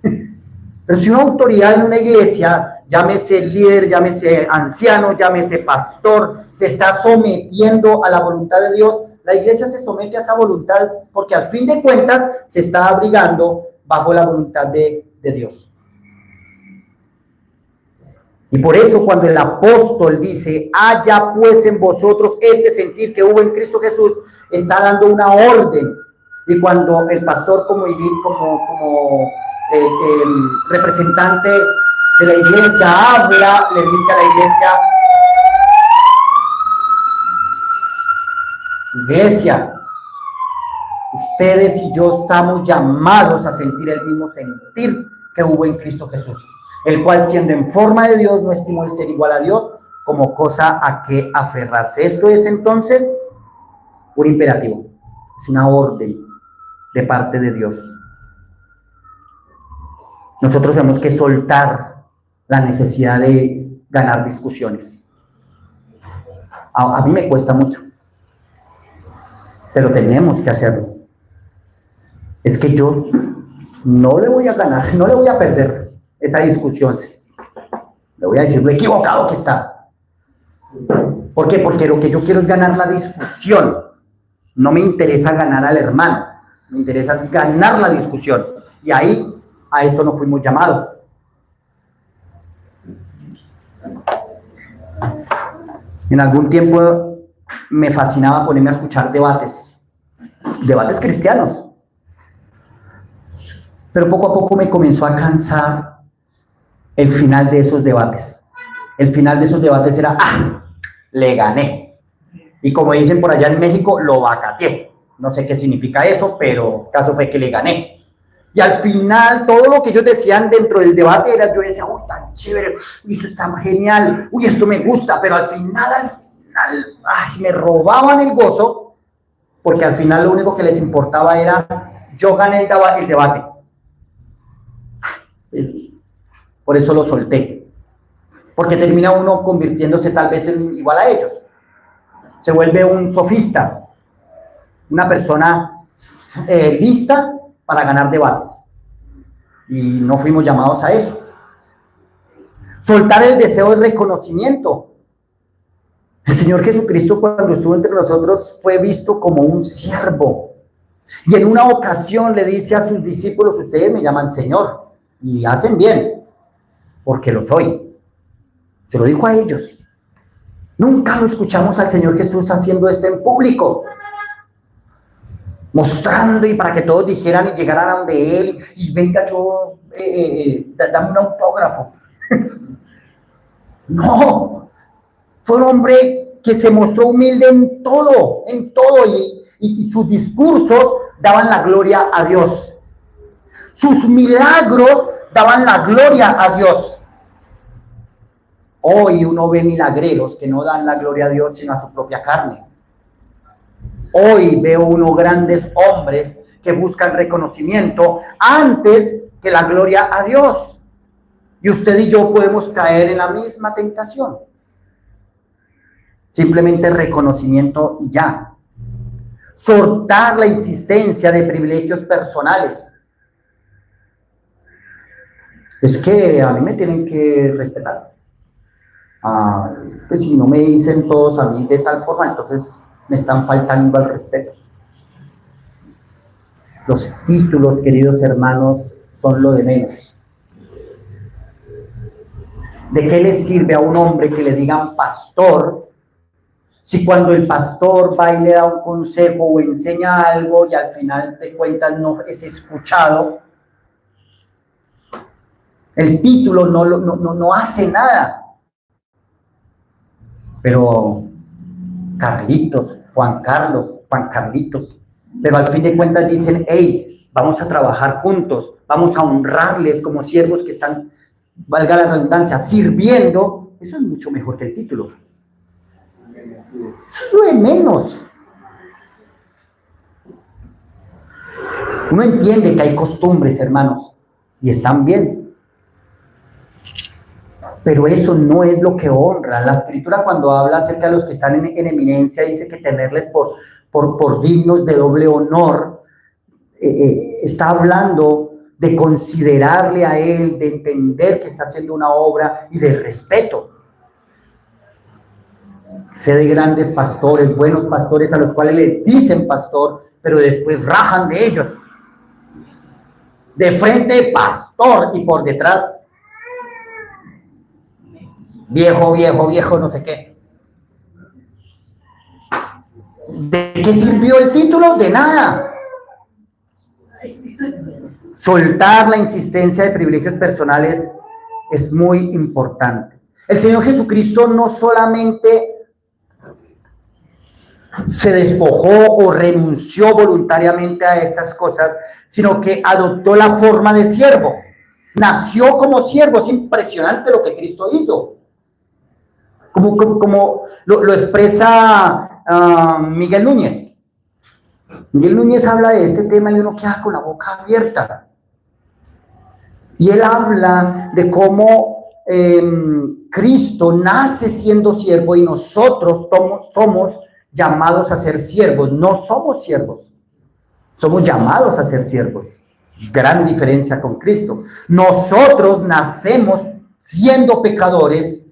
Pero si una autoridad en una iglesia, llámese líder, llámese anciano, llámese pastor, se está sometiendo a la voluntad de Dios, la iglesia se somete a esa voluntad porque al fin de cuentas se está abrigando bajo la voluntad de Dios. Y por eso cuando el apóstol dice, haya pues en vosotros este sentir que hubo en Cristo Jesús, está dando una orden. Y cuando el pastor como representante de la iglesia habla, le dice a la iglesia, ustedes y yo estamos llamados a sentir el mismo sentir que hubo en Cristo Jesús, el cual siendo en forma de Dios no estimó el ser igual a Dios como cosa a que aferrarse. Esto es entonces un imperativo, es una orden de parte de Dios. Nosotros tenemos que soltar la necesidad de ganar discusiones. A mí me cuesta mucho, pero tenemos que hacerlo. Es que yo no le voy a ganar, no le voy a perder esa discusión. Le voy a decir lo equivocado que está. ¿Por qué? Porque lo que yo quiero es ganar la discusión. No me interesa ganar al hermano, me interesa ganar la discusión. Y ahí, a eso no fuimos llamados. En algún tiempo me fascinaba ponerme a escuchar debates cristianos. Pero poco a poco me comenzó a cansar el final de esos debates. El final de esos debates era, le gané. Y como dicen por allá en México, lo bacateé. No sé qué significa eso, pero el caso fue que le gané. Y al final, todo lo que ellos decían dentro del debate era, yo decía, uy, tan chévere, esto está genial, uy, esto me gusta, pero al final, me robaban el gozo, porque al final lo único que les importaba era, yo gané el debate. Por eso lo solté. Porque termina uno convirtiéndose tal vez en igual a ellos. Se vuelve un sofista, una persona lista para ganar debates. Y no fuimos llamados a eso. Soltar el deseo de reconocimiento. El Señor Jesucristo, cuando estuvo entre nosotros, fue visto como un siervo. Y en una ocasión le dice a sus discípulos, ustedes me llaman Señor, y hacen bien, porque lo soy. Se lo dijo a ellos. Nunca lo escuchamos al Señor Jesús haciendo esto en público, mostrando y para que todos dijeran y llegaran a donde Él, y venga yo, dame un autógrafo. No, fue un hombre que se mostró humilde en todo, y sus discursos daban la gloria a Dios. Sus milagros daban la gloria a Dios. Hoy uno ve milagreros que no dan la gloria a Dios, sino a su propia carne. Hoy veo unos grandes hombres que buscan reconocimiento antes que la gloria a Dios. Y usted y yo podemos caer en la misma tentación. Simplemente reconocimiento y ya. Soltar la insistencia de privilegios personales. Es que a mí me tienen que respetar. Que si no me dicen todos a mí de tal forma, entonces me están faltando al respeto. Los títulos, queridos hermanos, son lo de menos. ¿De qué le sirve a un hombre que le digan pastor si cuando el pastor va y le da un consejo o enseña algo y al final de cuentas no es escuchado? El título no hace nada. Pero Carlitos, Juan Carlitos, pero al fin de cuentas dicen, hey, vamos a trabajar juntos, vamos a honrarles como siervos que están, valga la redundancia, sirviendo. Eso es mucho mejor que el título. Eso es lo de menos. Uno entiende que hay costumbres, hermanos, y están bien. Pero eso no es lo que honra. La Escritura, cuando habla acerca de los que están en eminencia, dice que tenerles por dignos de doble honor, está hablando de considerarle a él, de entender que está haciendo una obra y de respeto. Sé de grandes pastores, buenos pastores, a los cuales le dicen pastor, pero después rajan de ellos. De frente, pastor, y por detrás, viejo, no sé qué. ¿De qué sirvió el título? De nada. Soltar la insistencia de privilegios personales es muy importante. El Señor Jesucristo no solamente se despojó o renunció voluntariamente a estas cosas, sino que adoptó la forma de siervo. Nació como siervo. Es impresionante lo que Cristo hizo. Como lo expresa Miguel Núñez. Miguel Núñez habla de este tema y uno queda con la boca abierta. Y él habla de cómo Cristo nace siendo siervo y nosotros somos llamados a ser siervos. No somos siervos, somos llamados a ser siervos. Gran diferencia con Cristo. Nosotros nacemos siendo pecadores.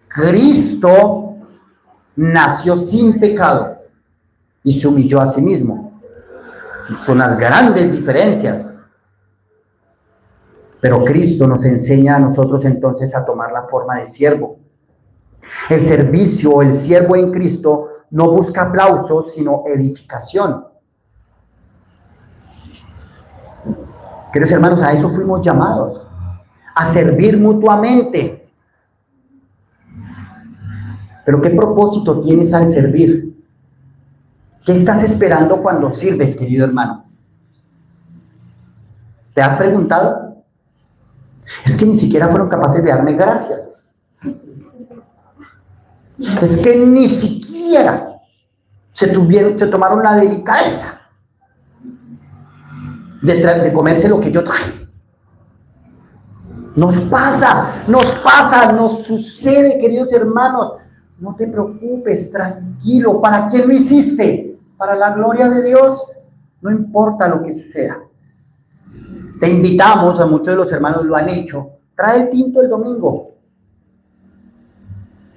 Cristo nació sin pecado y se humilló a sí mismo. Son las grandes diferencias. Pero Cristo nos enseña a nosotros entonces a tomar la forma de siervo. El servicio o el siervo en Cristo no busca aplausos, sino edificación. Queridos hermanos, a eso fuimos llamados. a servir mutuamente. Pero ¿qué propósito tienes al servir? ¿Qué estás esperando cuando sirves, querido hermano? ¿Te has preguntado? Es que ni siquiera fueron capaces de darme gracias. Es que ni siquiera se tomaron la delicadeza de comerse lo que yo traje. Nos pasa, nos sucede, queridos hermanos. No te preocupes, tranquilo. ¿Para quién lo hiciste? Para la gloria de Dios. No importa lo que suceda. Te invitamos, a muchos de los hermanos lo han hecho, trae el tinto el domingo.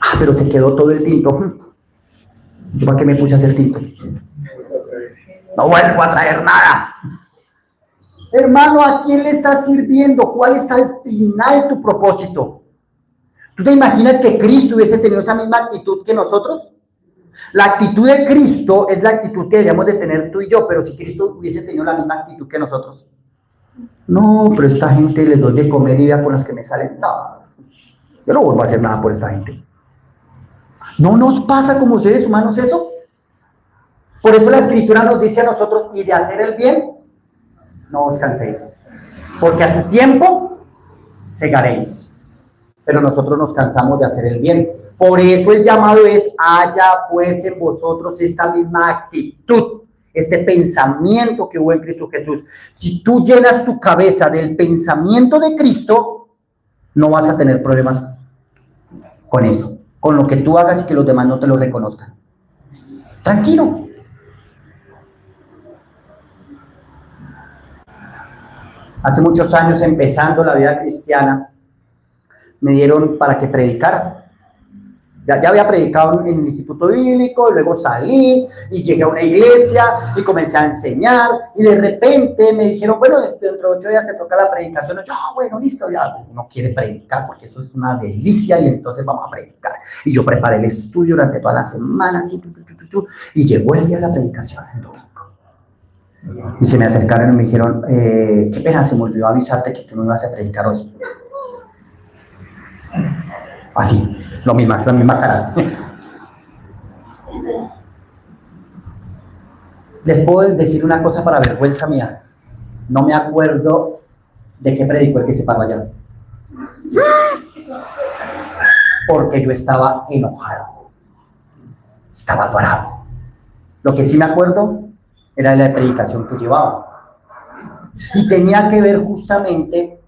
Ah, pero se quedó todo el tinto. ¿Yo para qué me puse a hacer tinto? No vuelvo a traer nada. Hermano, ¿a quién le estás sirviendo? ¿Cuál está al final tu propósito? ¿Tú te imaginas que Cristo hubiese tenido esa misma actitud que nosotros? La actitud de Cristo es la actitud que deberíamos de tener tú y yo, pero si Cristo hubiese tenido la misma actitud que nosotros. No, pero esta gente les doy de comer y vea con las que me salen. No, yo no vuelvo a hacer nada por esta gente. ¿No nos pasa como seres humanos eso? Por eso la Escritura nos dice a nosotros, y de hacer el bien, no os canséis, porque a su tiempo segaréis. Pero nosotros nos cansamos de hacer el bien. Por eso el llamado es, haya pues en vosotros esta misma actitud, este pensamiento que hubo en Cristo Jesús. Si tú llenas tu cabeza del pensamiento de Cristo, no vas a tener problemas con eso, con lo que tú hagas y que los demás no te lo reconozcan. Tranquilo. Hace muchos años, empezando la vida cristiana, me dieron para que predicara. Ya había predicado en el instituto bíblico, luego salí y llegué a una iglesia y comencé a enseñar, y de repente me dijeron, bueno, dentro de 8 días te toca la predicación. Yo, bueno, listo, ya uno quiere predicar porque eso es una delicia, y entonces vamos a predicar. Y yo preparé el estudio durante toda la semana, y llegó el día de la predicación, el domingo. Y se me acercaron y me dijeron, qué pena, se me olvidó avisarte que tú no ibas a predicar hoy. Así, la misma cara. Les puedo decir una cosa para vergüenza mía. No me acuerdo de qué predicó el que se paró allá. Porque yo estaba enojado. Estaba bravo. Lo que sí me acuerdo era la predicación que llevaba. Y tenía que ver justamente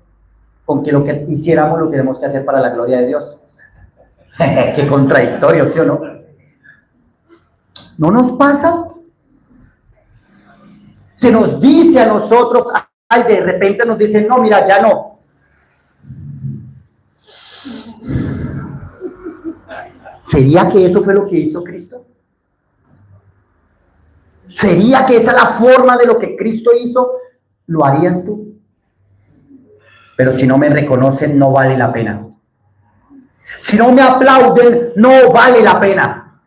con que lo que hiciéramos lo tenemos que hacer para la gloria de Dios. Qué contradictorio, ¿sí o no? ¿No nos pasa? Se nos dice a nosotros, ay, de repente nos dicen, no, mira, ya no. ¿Sería que eso fue lo que hizo Cristo? ¿Sería que esa es la forma de lo que Cristo hizo? ¿Lo harías tú? Pero si no me reconocen, no vale la pena. Si no me aplauden, no vale la pena.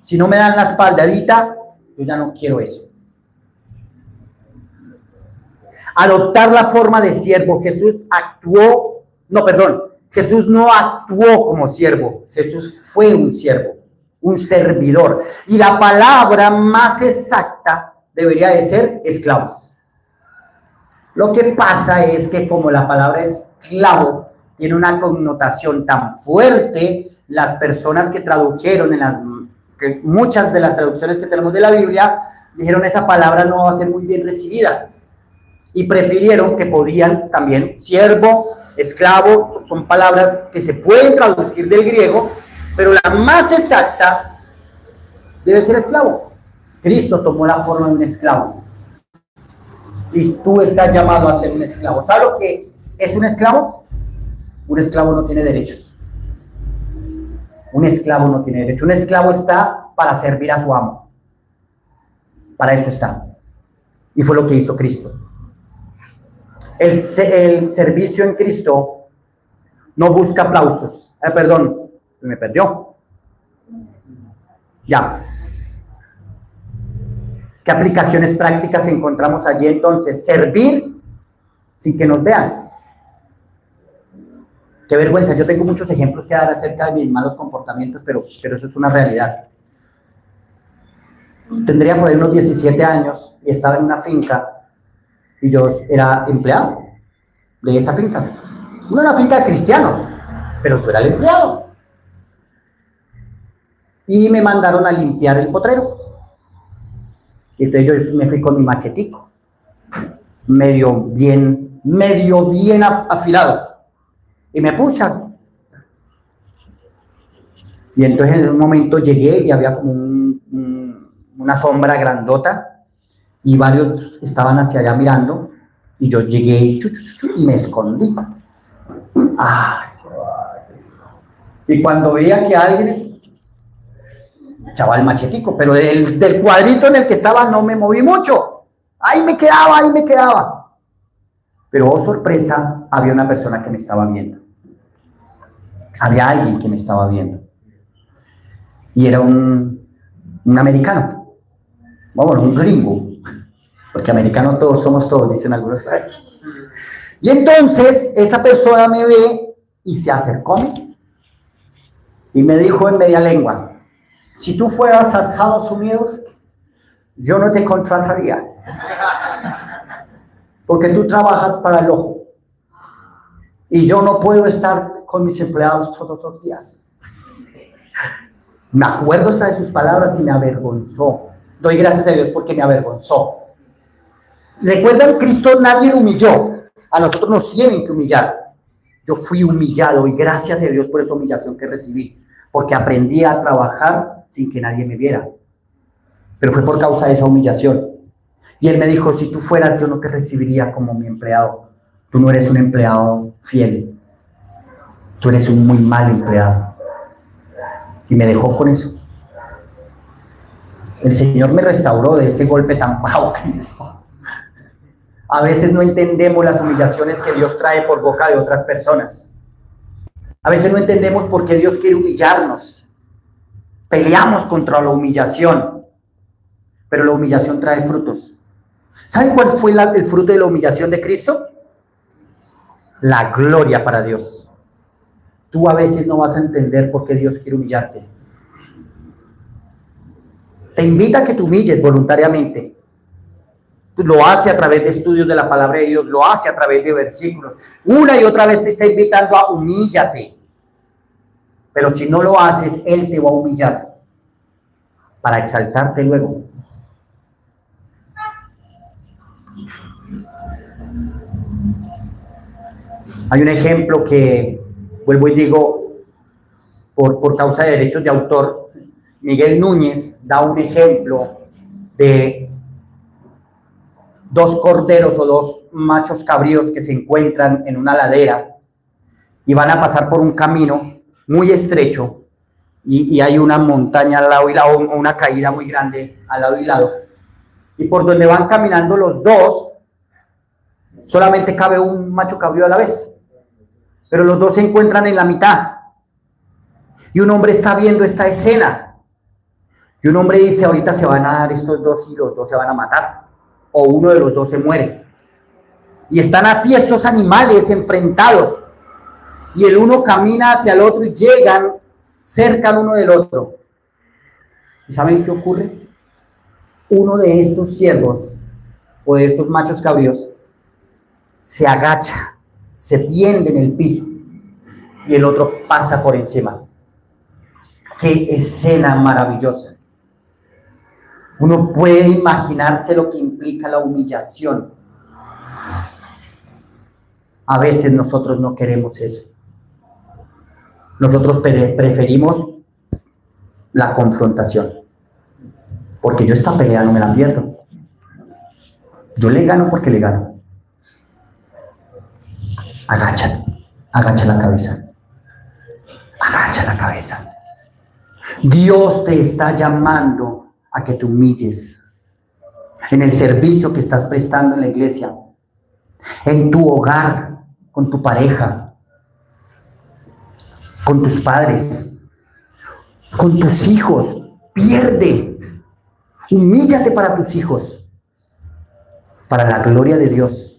Si no me dan la espaldadita, yo ya no quiero eso. Adoptar la forma de siervo. Jesús no actuó como siervo. Jesús fue un siervo, un servidor. Y la palabra más exacta debería de ser esclavo. Lo que pasa es que como la palabra esclavo tiene una connotación tan fuerte, las personas que tradujeron muchas de las traducciones que tenemos de la Biblia, dijeron esa palabra no va a ser muy bien recibida. Y prefirieron que podían también, siervo, esclavo, son palabras que se pueden traducir del griego, pero la más exacta debe ser esclavo. Cristo tomó la forma de un esclavo. Y tú estás llamado a ser un esclavo. ¿Sabes lo que es un esclavo? Un esclavo no tiene derechos. Un esclavo no tiene derechos. Un esclavo está para servir a su amo. Para eso está. Y fue lo que hizo Cristo. El servicio en Cristo no busca aplausos. Perdón, me perdió. Ya. ¿Qué aplicaciones prácticas encontramos allí entonces? Servir sin que nos vean. Qué vergüenza, yo tengo muchos ejemplos que dar acerca de mis malos comportamientos, pero eso es una realidad. Tendría por ahí unos 17 años y estaba en una finca y yo era empleado de esa finca. No era una finca de cristianos, pero yo era el empleado. Y me mandaron a limpiar el potrero. Y entonces yo me fui con mi machetico, medio bien afilado. Y me puse y entonces en un momento llegué y había como una sombra grandota y varios estaban hacia allá mirando y yo llegué y me escondí. Y cuando veía que alguien echaba el machetico, pero del cuadrito en el que estaba no me moví mucho. Ahí me quedaba. Pero oh sorpresa, había una persona que me estaba viendo. Había alguien que me estaba viendo. Y era un americano. Bueno, un gringo. Porque americanos todos somos todos, dicen algunos. Y entonces, esa persona me ve y se acercó a mí. Y me dijo en media lengua, si tú fueras a Estados Unidos, yo no te contrataría. Porque tú trabajas para el ojo. Y yo no puedo estar con mis empleados todos los días. Me acuerdo hasta de sus palabras y me avergonzó. Doy gracias a Dios porque me avergonzó. ¿Recuerdan? Cristo nadie lo humilló. A nosotros nos tienen que humillar. Yo fui humillado y gracias a Dios por esa humillación que recibí. Porque aprendí a trabajar sin que nadie me viera. Pero fue por causa de esa humillación. Y él me dijo, si tú fueras, yo no te recibiría como mi empleado. Tú no eres un empleado fiel. Tú eres un muy mal empleado. Y me dejó con eso. El Señor me restauró de ese golpe tan bravo que me dio. A veces no entendemos las humillaciones que Dios trae por boca de otras personas. A veces no entendemos por qué Dios quiere humillarnos. Peleamos contra la humillación, pero la humillación trae frutos. ¿Saben cuál fue el fruto de la humillación de Cristo? La gloria para Dios. Tú a veces no vas a entender por qué Dios quiere humillarte. Te invita a que te humilles voluntariamente. Lo hace a través de estudios de la palabra de Dios, lo hace a través de versículos. Una y otra vez te está invitando a humíllate. Pero si no lo haces, Él te va a humillar para exaltarte luego. Hay un ejemplo que, vuelvo y digo, por causa de derechos de autor, Miguel Núñez da un ejemplo de dos corderos o dos machos cabríos que se encuentran en una ladera y van a pasar por un camino muy estrecho y hay una montaña al lado y lado, una caída muy grande al lado y lado. Y por donde van caminando los dos, solamente cabe un macho cabrío a la vez. Pero los dos se encuentran en la mitad. Y un hombre está viendo esta escena. Y un hombre dice, ahorita se van a dar estos dos y los dos se van a matar. O uno de los dos se muere. Y están así estos animales enfrentados. Y el uno camina hacia el otro y llegan cerca el uno del otro. ¿Y saben qué ocurre? Uno de estos ciervos o de estos machos cabríos se agacha, se tiende en el piso y el otro pasa por encima. ¡Qué escena maravillosa! Uno puede imaginarse lo que implica la humillación. A veces nosotros no queremos eso. Nosotros preferimos la confrontación. Porque yo esta pelea no me la pierdo. Yo le gano porque le gano. Agacha la cabeza. Agacha la cabeza. Dios te está llamando a que te humilles en el servicio que estás prestando en la iglesia, en tu hogar, con tu pareja, con tus padres, con tus hijos. Humíllate para tus hijos, para la gloria de Dios.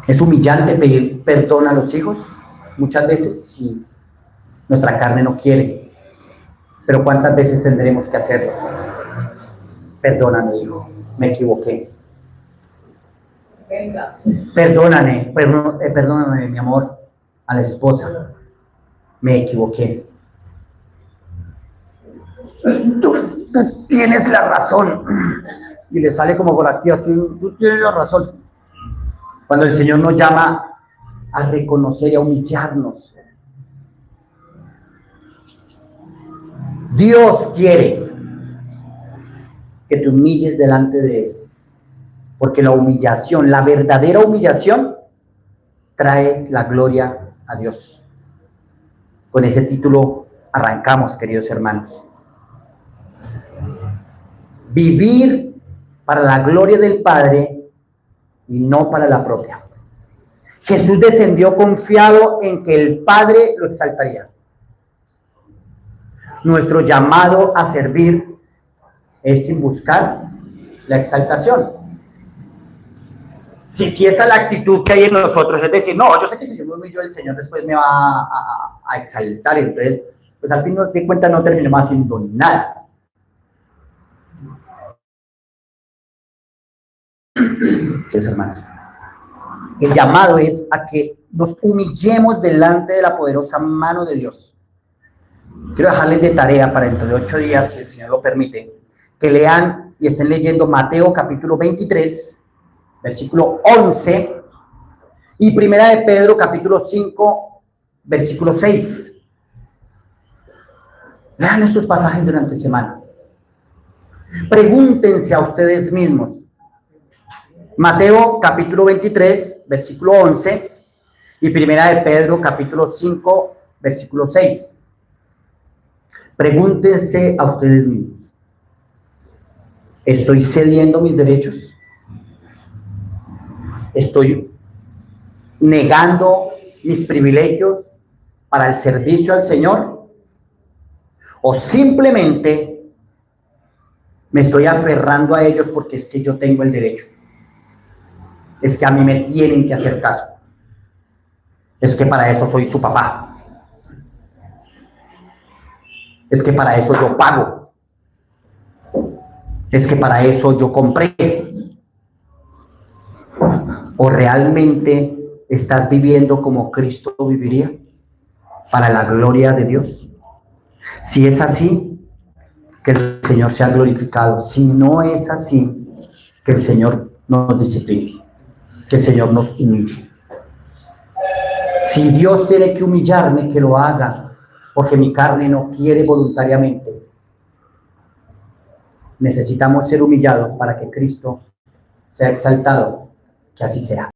Es humillante pedir perdón a los hijos, muchas veces, si nuestra carne no quiere. Pero ¿cuántas veces tendremos que hacerlo? Perdóname, hijo, me equivoqué. Venga. Perdóname, mi amor, a la esposa, me equivoqué. Tú tienes la razón. Y le sale como por aquí así, tú tienes la razón. Cuando el Señor nos llama a reconocer y a humillarnos. Dios quiere que te humilles delante de Él. Porque la humillación, la verdadera humillación, trae la gloria a Dios. Con ese título arrancamos, queridos hermanos. Vivir para la gloria del Padre y no para la propia. Jesús descendió confiado en que el Padre lo exaltaría. Nuestro llamado a servir es sin buscar la exaltación. Si esa es la actitud que hay en nosotros, es decir, no, yo sé que si yo me humillo, el Señor después me va a exaltar, entonces, pues al fin de cuentas no terminamos haciendo nada. Queridos hermanos, el llamado es a que nos humillemos delante de la poderosa mano de Dios. Quiero dejarles de tarea para dentro de 8 días, si el Señor lo permite, que lean y estén leyendo Mateo capítulo 23, versículo 11, y Primera de Pedro capítulo 5, versículo 6. Lean estos pasajes durante semana. Pregúntense a ustedes mismos. Mateo capítulo 23, versículo 11, y Primera de Pedro capítulo 5, versículo 6. Pregúntense a ustedes mismos. ¿Estoy cediendo mis derechos? ¿Estoy negando mis privilegios para el servicio al Señor? ¿O simplemente me estoy aferrando a ellos porque es que yo tengo el derecho? Es que a mí me tienen que hacer caso. Es que para eso soy su papá. Es que para eso yo pago. Es que para eso yo compré. ¿O realmente estás viviendo como Cristo viviría? Para la gloria de Dios. Si es así, que el Señor sea glorificado. Si no es así, que el Señor nos discipline. Que el Señor nos humille. Si Dios tiene que humillarme, que lo haga, porque mi carne no quiere voluntariamente. Necesitamos ser humillados para que Cristo sea exaltado. Que así sea.